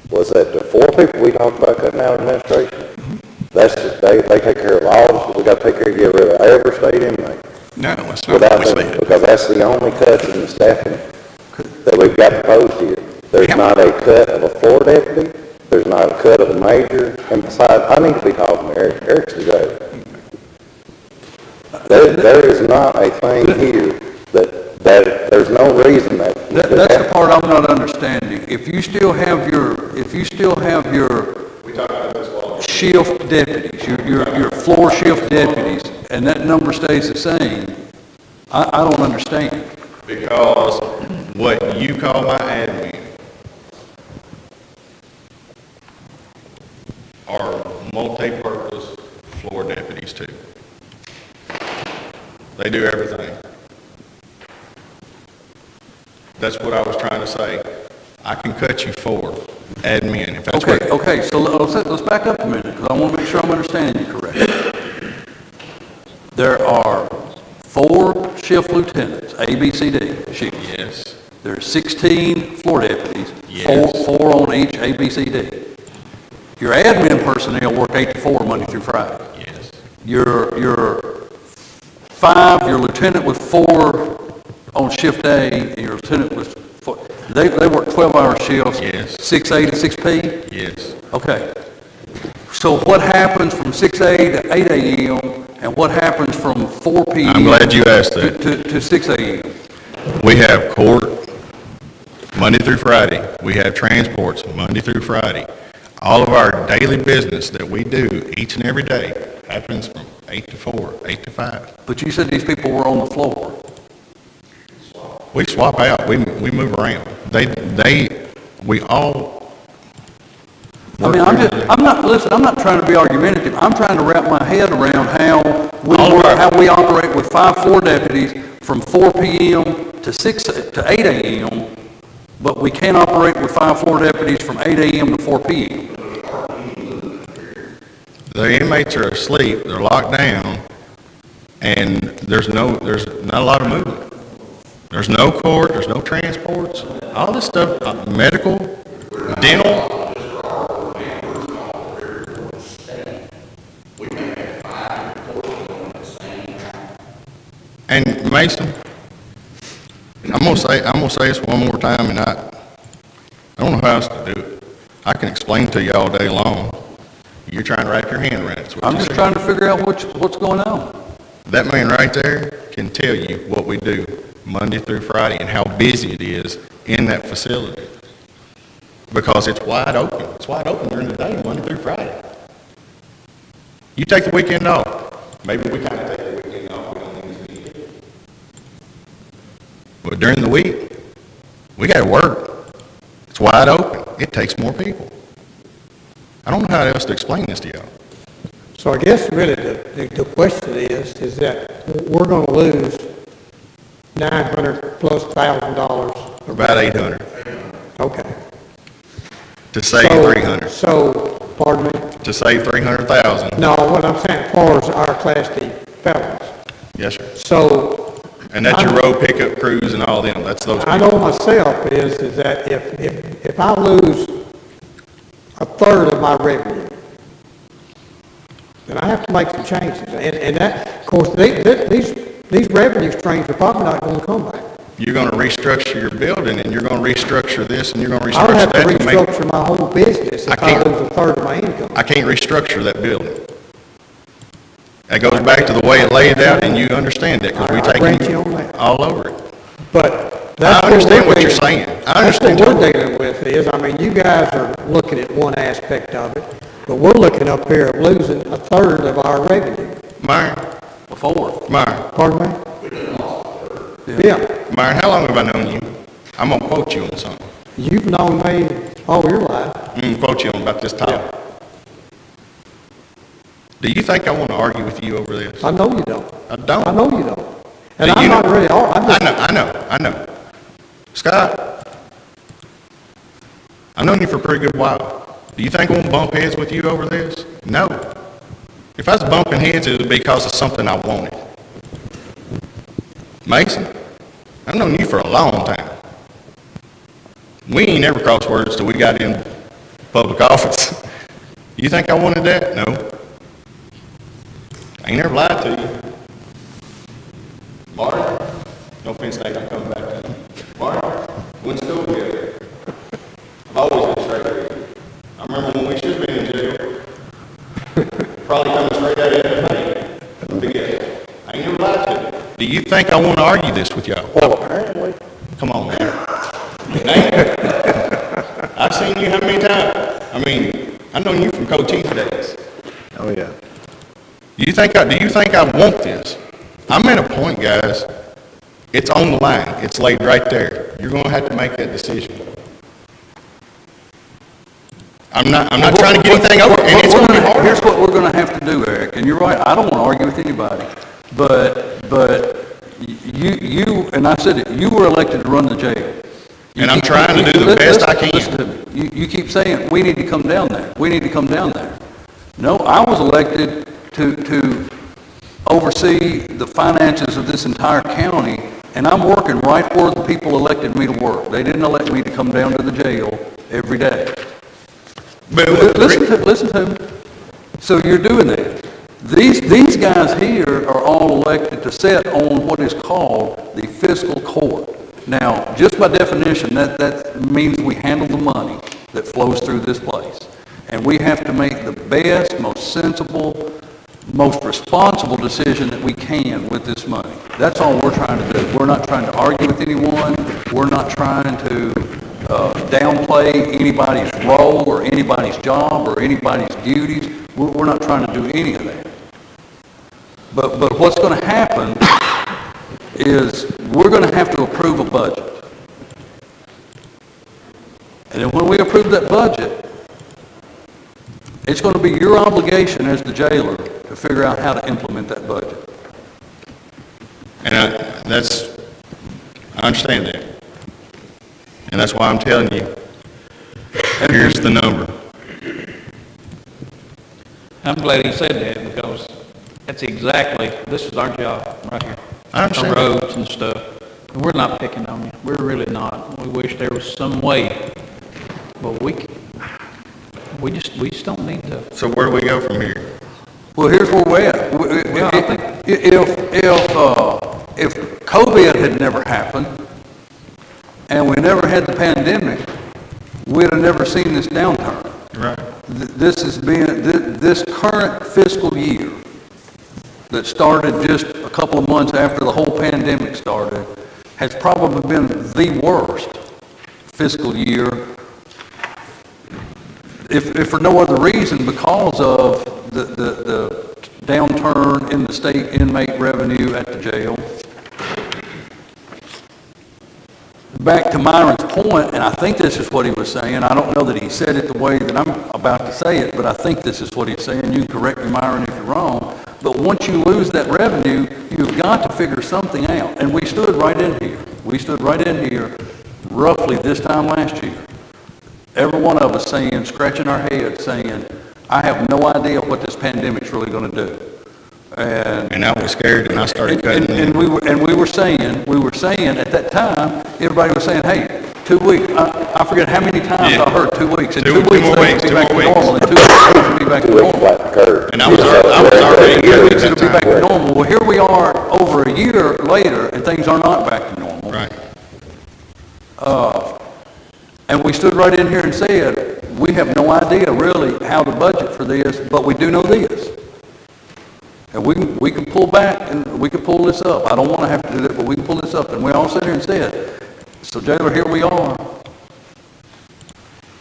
was that the 4 people we talked about cutting out of administration, they take care of all, we gotta take care of, get rid of every state inmate. No, that's not Without what we them, said. because that's the only cuts in the staffing that we've got proposed here. There's Yeah. not a cut of a floor deputy, there's not a cut of a major, and besides, I need to be talking to Eric. Eric's the judge. There is not a thing here that there's no reason that. That's the part I'm not understanding. If you still have your shift deputies, your floor shift deputies, and that number stays the same, I don't understand. Because what you call my admin are multi-purpose floor deputies too. They do everything. That's what I was trying to say. I can cut you 4 admin if that's Okay, what. okay, so let's back up a minute, because I want to make sure I'm understanding you correctly. There are 4 shift lieutenants, A, B, C, D, shifts. Yes, There's 16 floor deputies, Yes. four on each A, B, C, D. Your admin personnel work 8 to 4, Monday through Friday. yes, Your 5, your lieutenant with 4 on shift A, and your lieutenant with 4, they work 12-hour shifts? Yes. 6A to 6P? yes. Okay. So what happens from 6A to 8 a.m., and what happens from 4 p.m.? I'm glad you asked that. To 6 a.m.? We have court Monday through Friday. We have transports Monday through Friday. All of our daily business that we do each and every day happens from 8 to 4, 8 to 5. But you said these people were on the floor. We swap out, we move around. We all. I mean, I'm not trying to be argumentative. I'm trying to wrap my head around how we operate with 5 floor deputies from 4 p.m. to 8 a.m., but we can't operate with 5 floor deputies from 8 a.m. to 4 p.m. The inmates are asleep, they're locked down, and there's not a lot of movement. There's no court, there's no transports, all this stuff, medical, dental. And Mason, I'm gonna say this one more time, and I don't know how else to do it. I can explain to you all day long. You're trying to wrap your hand around it. I'm just trying to figure out what's going on. That man right there can tell you what we do Monday through Friday and how busy it is in that facility. Because it's wide open. It's wide open during the day, Monday through Friday. You take the weekend off. Maybe we kind of take the weekend off. We don't need to be here. But during the week, we got to work. It's wide open. It takes more people. I don't know how else to explain this to y'all. So I guess really the question is that we're going to lose $900 plus $1,000. About 800 Okay. to save So- 300. So, pardon me? To save 300,000. No, what I'm saying, as far as our Class D felons. Yes, sir. So, And that's your road pickup crews and all them. That's those I people. know myself is that if I lose a third of my revenue, then I have to make some changes. And that, of course, these revenue streams are probably not going to come back. You're going to restructure your building, and you're going to restructure this, and you're going to I would restructure have to that to make. restructure my whole business if I can't- lose a third of my income. I can't restructure that building. That goes back to the way it laid out, and you understand that, because we I take grant you it on that. all over it. But that's I understand we're what you're dealing- saying. I understand That's what what- we're dealing with is, I mean, you guys are looking at one aspect of it, but we're looking up here at losing a third of our revenue. Myron, Myron, Pardon me? Yeah. Myron, how long have I known you? I'm going to quote you on something. You've known me all your life. I'm going to quote you on about this topic. Do you think I want to argue with you over this? I know you don't. I don't. I know you don't. And Do I'm you not know- really, I'm just, I know. Scott, I've known you for a pretty good while. Do you think I want to bump heads with you over this? No. If I was bumping heads, it would be because of something I wanted. Mason, I've known you for a long time. We ain't never crossed words till we got in public office. You think I wanted that? No. I ain't never lied to you. Martin, no offense, Nate, I'm coming back to you. Martin, went to school together. I've always been straight with you. I remember when we should have been in jail. Probably coming straight out of the pain. Together. I ain't never lied to you. Do you think I want to argue this with y'all? Well, apparently. Come on, man. Nate, I've seen you how many times? I mean, I've known you from Coach Chief days. Oh, yeah. Do you think I want this? I'm at a point, guys, it's on the line. It's laid right there. You're gonna have to make that decision. I'm not trying to get anything over, and it's gonna be hard. Here's what we're gonna have to do, Eric, and you're right, I don't wanna argue with anybody, but you, and I said it, you were elected to run the jail. And I'm trying to do the best I can. Listen to me. You keep saying, we need to come down there, we need to come down there. No, I was elected to oversee the finances of this entire county, and I'm working right where the people elected me to work. They didn't elect me to come down to the jail every day. But Listen to me. So you're doing that. These guys here are all elected to sit on what is called the fiscal court. Now, just by definition, that means we handle the money that flows through this place. And we have to make the best, most sensible, most responsible decision that we can with this money. That's all we're trying to do. We're not trying to argue with anyone. We're not trying to downplay anybody's role or anybody's job or anybody's duties. We're not trying to do any of that. But what's going to happen is we're going to have to approve a budget. And then when we approve that budget, it's going to be your obligation as the jailer to figure out how to implement that budget. And I understand that. And that's why I'm telling you, here's the number. I'm glad he said that, because that's exactly, this is our job right here. I understand. The roads and stuff. And we're not picking on you. We're really not. We wish there was some way, but we just don't need to. So where do we go from here? Well, here's where we're at. If COVID had never happened, and we never had the pandemic, we'd have never seen this downturn. Right. This has been, this current fiscal year that started just a couple of months after the whole pandemic started has probably been the worst fiscal year, if for no other reason, because of the downturn in the state inmate revenue at the jail. Back to Myron's point, and I think this is what he was saying. I don't know that he said it the way that I'm about to say it, but I think this is what he's saying. You can correct me, Myron, if you're wrong. But once you lose that revenue, you've got to figure something out. And we stood right in here. We stood right in here roughly this time last year. Every one of us saying, scratching our heads, saying, I have no idea what this pandemic's really going to do. And I was scared, and I started cutting. And we were saying at that time, everybody was saying, hey, 2 weeks. I forget how many times I heard 2 weeks. In 2 weeks, more weeks, it'll be back to 2 more normal. In 2 weeks, it'll be back to normal. Flat the curve. And I was already In 2 good weeks, at it'll be that back time. to normal. Well, here we are over a year later, and things are not back to normal. Right. And we stood right in here and said, we have no idea really how to budget for this, but we do know this. And we can pull back and we can pull this up. I don't want to have to do that, but we can pull this up. And we all sat here and said, so jailer, here we are.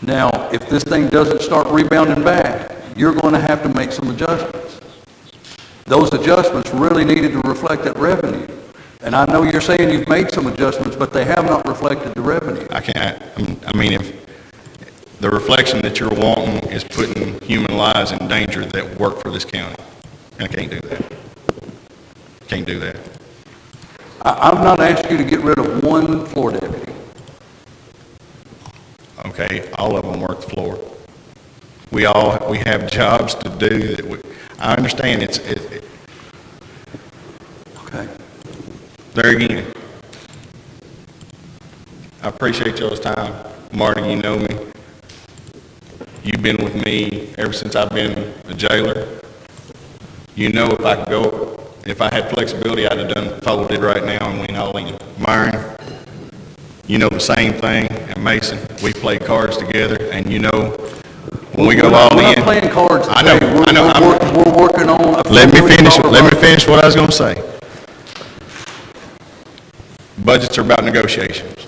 Now, if this thing doesn't start rebounding back, you're going to have to make some adjustments. Those adjustments really needed to reflect that revenue. And I know you're saying you've made some adjustments, but they have not reflected the revenue. If the reflection that you're wanting is putting human lives in danger that work for this county, I can't do that. Can't do that. I've not asked you to get rid of one floor deputy. Okay, all of them work the floor. We have jobs to do that I understand Okay. there again. I appreciate y'all's time. Marty, you know me. You've been with me ever since I've been a jailer. You know if I had flexibility, I'd have done folded right now and went all in. Myron, you know the same thing. And Mason, we played cards together, and you know when we go all in. We're not playing cards I know. today. We're working on. Let me finish what I was going to say. Budgets are about negotiations.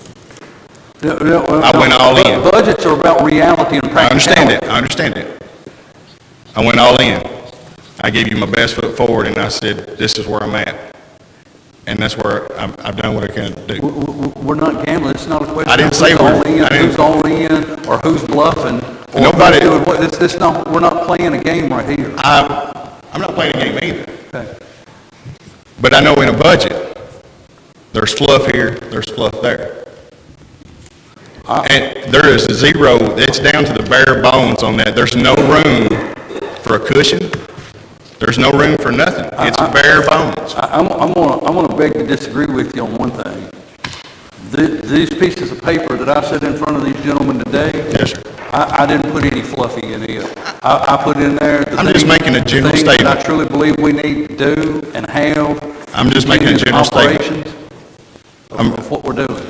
I went all in. Budgets are about reality and practicality. I understand that. I went all in. I gave you my best foot forward, and I said, this is where I'm at. And that's where I've done what I can do. We're not gambling, it's not a question I didn't of say who's we're- all in, I didn't- who's all in, or who's bluffing. or Nobody- who's doing what. We're not playing a game right here. I'm not playing a game either. Okay. But I know in a budget, there's fluff here, there's fluff there. And there is zero, it's down to the bare bones on that. There's no room for a cushion. There's no room for nothing. It's bare bones. I'm gonna beg to disagree with you on one thing. These pieces of paper that I set in front of these gentlemen today. Yes, sir. I didn't put any fluffy in it. I put in there the I'm just things- making a general the things that statement. I truly believe we need to do and have. I'm just making a general statement. operations Of what we're doing.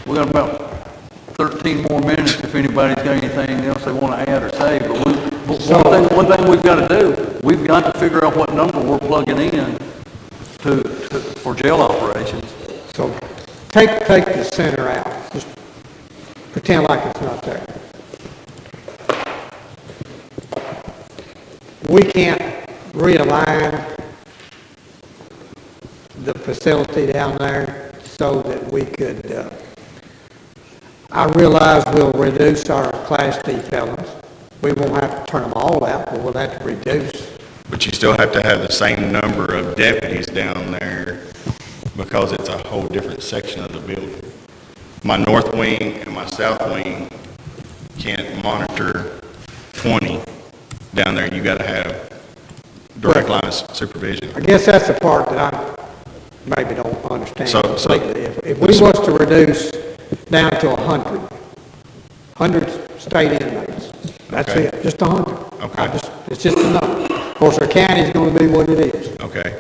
We got about 13 more minutes if anybody's got anything else they want to add or say, but one thing we've got to do, we've got to figure out what number we're plugging in for jail operations. So take the center out, just pretend like it's not there. We can't realign the facility down there so that we could, I realize we'll reduce our Class D felons. We won't have to turn them all out, but we'll have to reduce. But you still have to have the same number of deputies down there because it's a whole different section of the building. My north wing and my south wing can't monitor 20 down there. You got to have direct line of supervision. I guess that's the part that I maybe don't understand So- completely. If we was to reduce down to 100 state inmates, that's Okay. it, just 100. Okay. It's just enough. Of course, our county's gonna be what it is. Okay.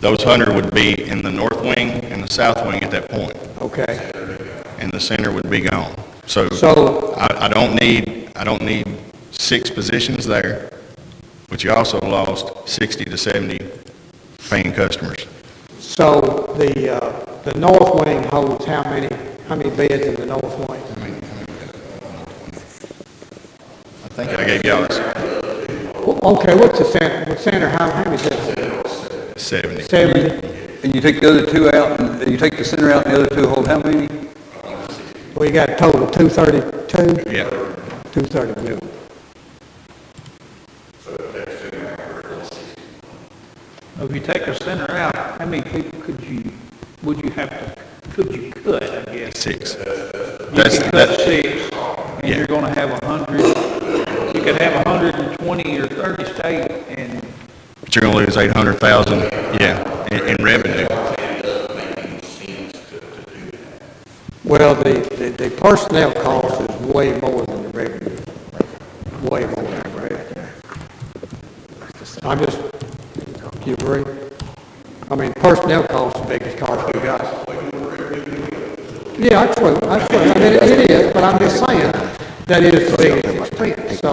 Those 100 would be in the north wing and the south wing at that point, Okay. and the center would be gone. So So- I don't need 6 positions there, but you also lost 60 to 70 paying customers. So the north wing holds how many beds in the north wing? I think I gave y'all Okay, what's the center? The center, how many is it? 70. 70? And you take the other two out, and you take the center out, and the other two hold how many? We got a total of 232? Yeah. 232. If you take a center out, how many people could you cut, I guess? 6. You could cut 6, and Yeah. you're gonna have 100, you could have 120 or 30 state, and But you're going to lose 800,000, yeah, in revenue. Well, the personnel cost is way more than the revenue. Way more than the revenue. Do you agree? I mean, personnel cost is the biggest cost we got. Yeah, that's true. I mean, it is, but I'm just saying, that is the biggest expense. So,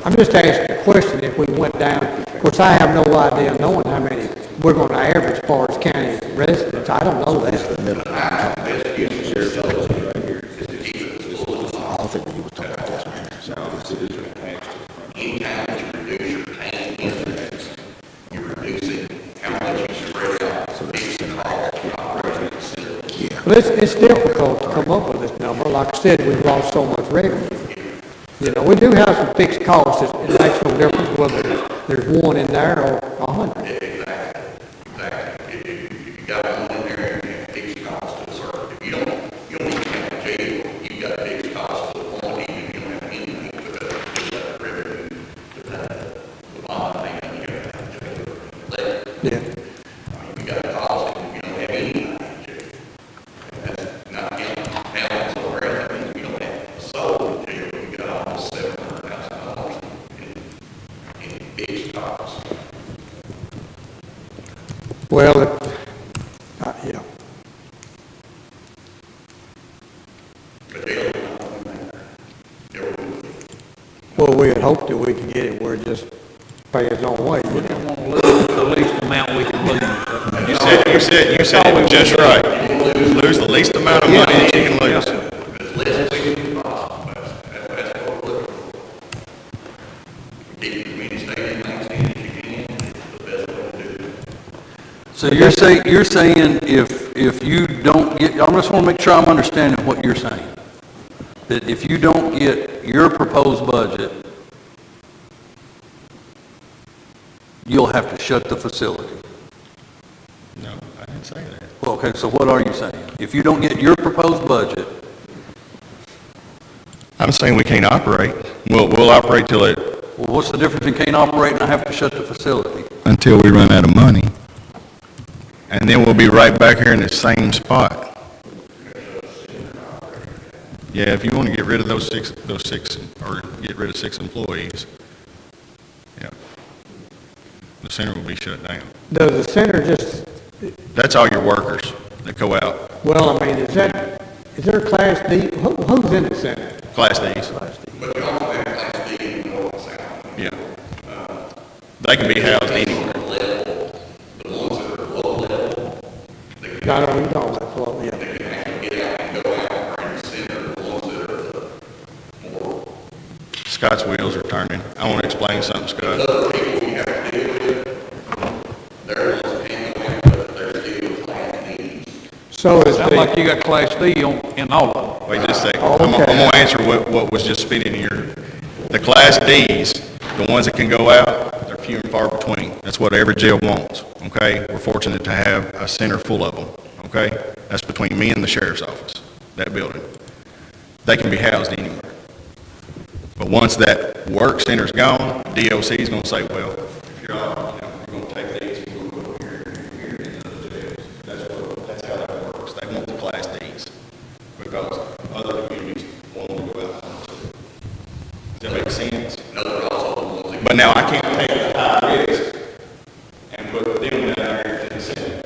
I'm just asking a question, if we went down, of course, I have no idea knowing how many we're gonna average as far as county residents. I don't know that. I don't think you were talking about this, man. Anytime you reduce your tax index, you're reducing how much you spread out fixed costs and operating expenses. But it's difficult to come up with this number. Like I said, we've lost so much revenue. You know, we do have some fixed costs. It makes no difference whether there's one in there or 100. Exactly. If you got one in there, you have fixed costs to serve. If you don't even have a jail, you've got fixed costs to the point, even if you don't have anything to the revenue, to the bond thing, you don't have a jail. Yeah. You got a cost if you don't have anything in jail. That's not counting pounds or anything, you don't have a soul in jail, you got almost $700,000 in fixed costs. Well, yeah. Well, we had hoped that we could get it where it just pay its own way. we don't wanna lose the least amount we can lose. You said it just right. lose the least amount of money that you can lose. As less as possible, that's what we're looking for. Get as many state things in as you can, the best way to do it. So you're saying if you don't get, I just want to make sure I'm understanding what you're saying. That if you don't get your proposed budget, you'll have to shut the facility. No, I didn't say that. Well, okay, so what are you saying? If you don't get your proposed budget, I'm saying we can't operate. We'll operate well, what's the difference in can't operate and I have to shut the facility? until we run out of money. And then we'll be right back here in the same spot. Yeah, if you want to get rid of those six, or get rid of 6 employees, yeah, the center will be shut down. Does the center just, That's all your workers that go out, well, I mean, is there a Class D, who's in the center? Class Ds. But you also have Class D in the North and South. Yeah. They can be housed anywhere. Level, the ones that are low level, they can I know you're talking about flow, yeah. actually get out and go out and center, the ones that are the more Scott's wheels are turning. I want to explain something, Scott. other people you have to deal with, they're the ones that can't go out, but they're still Class Ds. So is Sounds like you got Class D in all of them. Wait just a second. Oh, I'm okay. going to answer what was just spitting here. The Class Ds, the ones that can go out, they're few and far between. That's what every jail wants, okay? We're fortunate to have a center full of them, okay? That's between me and the sheriff's office, that building. They can be housed anywhere. But once that work center's gone, DOC is going to say, well, if you're all, you're going to take these and move over here and here and into the jails. That's how that works. They want the Class Ds because other communities want them to go out. Does that make sense? No, but also the ones that But now I can't take the high risk and put them down there in the center.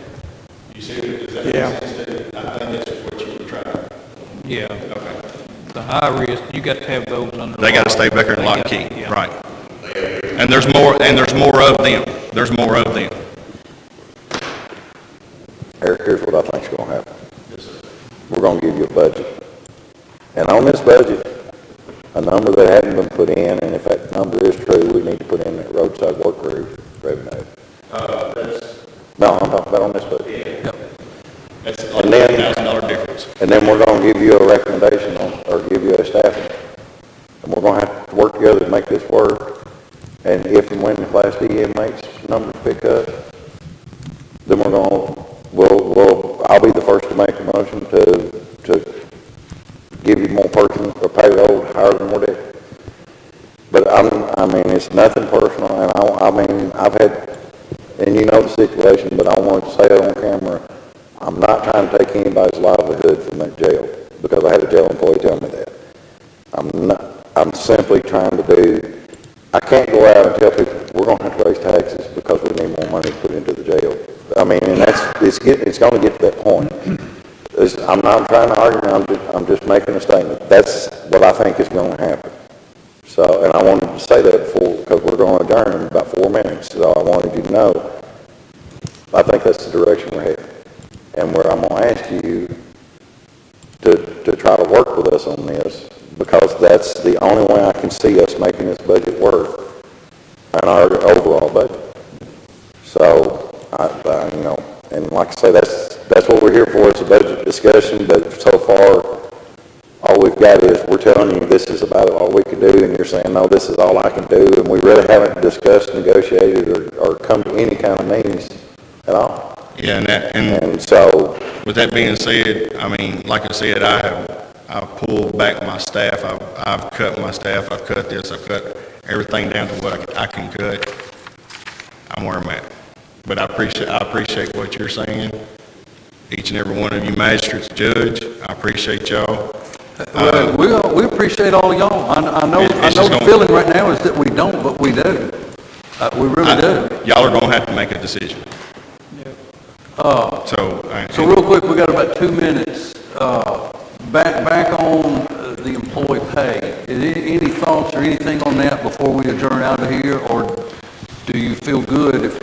You see, does that Yeah. make sense to you? I think that's what you were trying to. Yeah, Okay. the high risk, you got to have those under. They got to lock. stay back there and They lock got- key, yeah. right? And there's more of them. There's more of them. Eric, here's what I think's gonna happen. We're gonna give you a budget. And on this budget, a number that hadn't been put in, and if that number is true, we need to put in that roadside work revenue. No, I'm talking about on this budget. That's And then- $1,000 difference. And then we're gonna give you a recommendation on, or give you a staffing. And we're gonna have to work together to make this work. And if and when the Class D inmates numbers pick up, then I'll be the first to make a motion to give you more person, or payroll, hire more deputies. But I mean, it's nothing personal, and I've had, and you know the situation, but I want to say it on camera, I'm not trying to take anybody's livelihood from that jail, because I had a jail employee tell me that. I'm simply trying to I can't go out and tell people, we're gonna have to raise taxes because we need more money to put into the jail. I mean, and it's gonna get to that point. I'm not trying to argue, I'm just making a statement. That's what I think is gonna happen. So, and I wanted to say that before, because we're gonna adjourn in about 4 minutes, so I wanted you to know, I think that's the direction we're headed. And where I'm gonna ask you to try to work with us on this, because that's the only way I can see us making this budget work and our overall budget. So, and like I say, that's what we're here for, is a budget discussion, but so far, all we've got is, we're telling you this is about all we can do, and you're saying, no, this is all I can do, and we really haven't discussed, negotiated, or come to any kind of meetings at all. Yeah, and And so, with that being said, I mean, like I said, I've pulled back my staff, I've cut my staff, I've cut this, I've cut everything down to what I can cut. I'm where I'm at. But I appreciate what you're saying. Each and every one of you magistrates, judge, I appreciate y'all. We appreciate all of y'all. I know It's the just gonna- feeling right now is that we don't, but we do. We really do. Y'all are gonna have to make a decision. So Real quick, we got about 2 minutes. Back on the employee pay. Any thoughts or anything on that before we adjourn out of here? Or do you feel good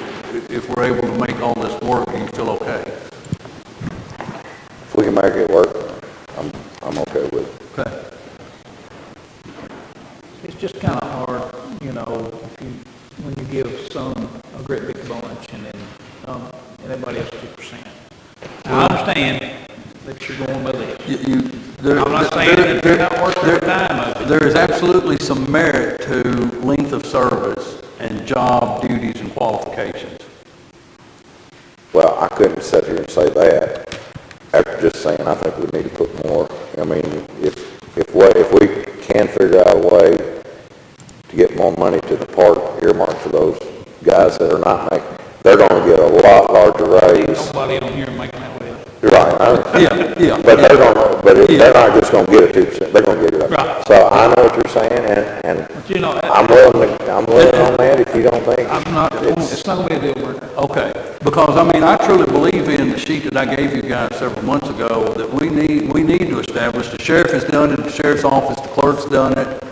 if we're able to make all this work? Do you feel okay? make it work, I'm okay with it. Okay. It's just kind of hard, you know, if you, when you give some a great big bunch and then, and everybody else 2%. I understand that you're going by this. I'm not saying that they're not worth their time of it. There is absolutely some merit to length of service and job duties and qualifications. Well, I couldn't sit here and say that, after just saying, I think we need to put more. I mean, if we can figure out a way to get more money to the park earmarked for those guys that are not making, they're gonna get a lot larger raise. Nobody on here making that way. Right, Yeah. but they're not just gonna get a 2%, they're gonna get it up. Right. So I know what you're saying, and But you know, I'm willing on that if you don't think. I'm not, it's not gonna be a deal breaker. Okay, because I mean, I truly believe in the sheet that I gave you guys several months ago, that we need to establish, the sheriff has done it, the sheriff's office, the clerk's done it,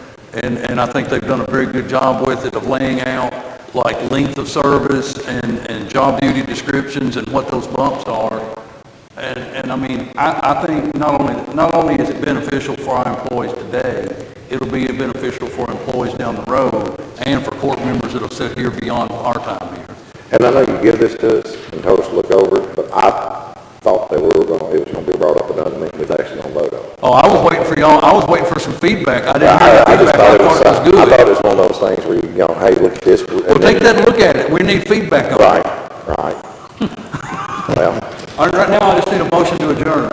and I think they've done a very good job with it of laying out like length of service and job duty descriptions and what those bumps are. And I mean, I think not only is it beneficial for our employees today, it'll be beneficial for employees down the road and for court members that'll sit here beyond our time here. And I know you give this to us and told us to look over it, but I thought that it was gonna be brought up another meeting, was actually gonna vote on it. Oh, I was waiting for y'all, I was waiting for some feedback. I didn't hear I any just feedback. thought it was, I thought it was I thought good. it was one of those things where you go, hey, look at this. Well, take that look at it. We need feedback on it. Right. Well, All right, right now, I just need a motion to adjourn.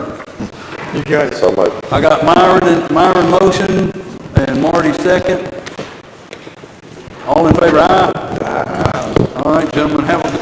You got it. so much. I got Myron motion and Marty second. All in favor,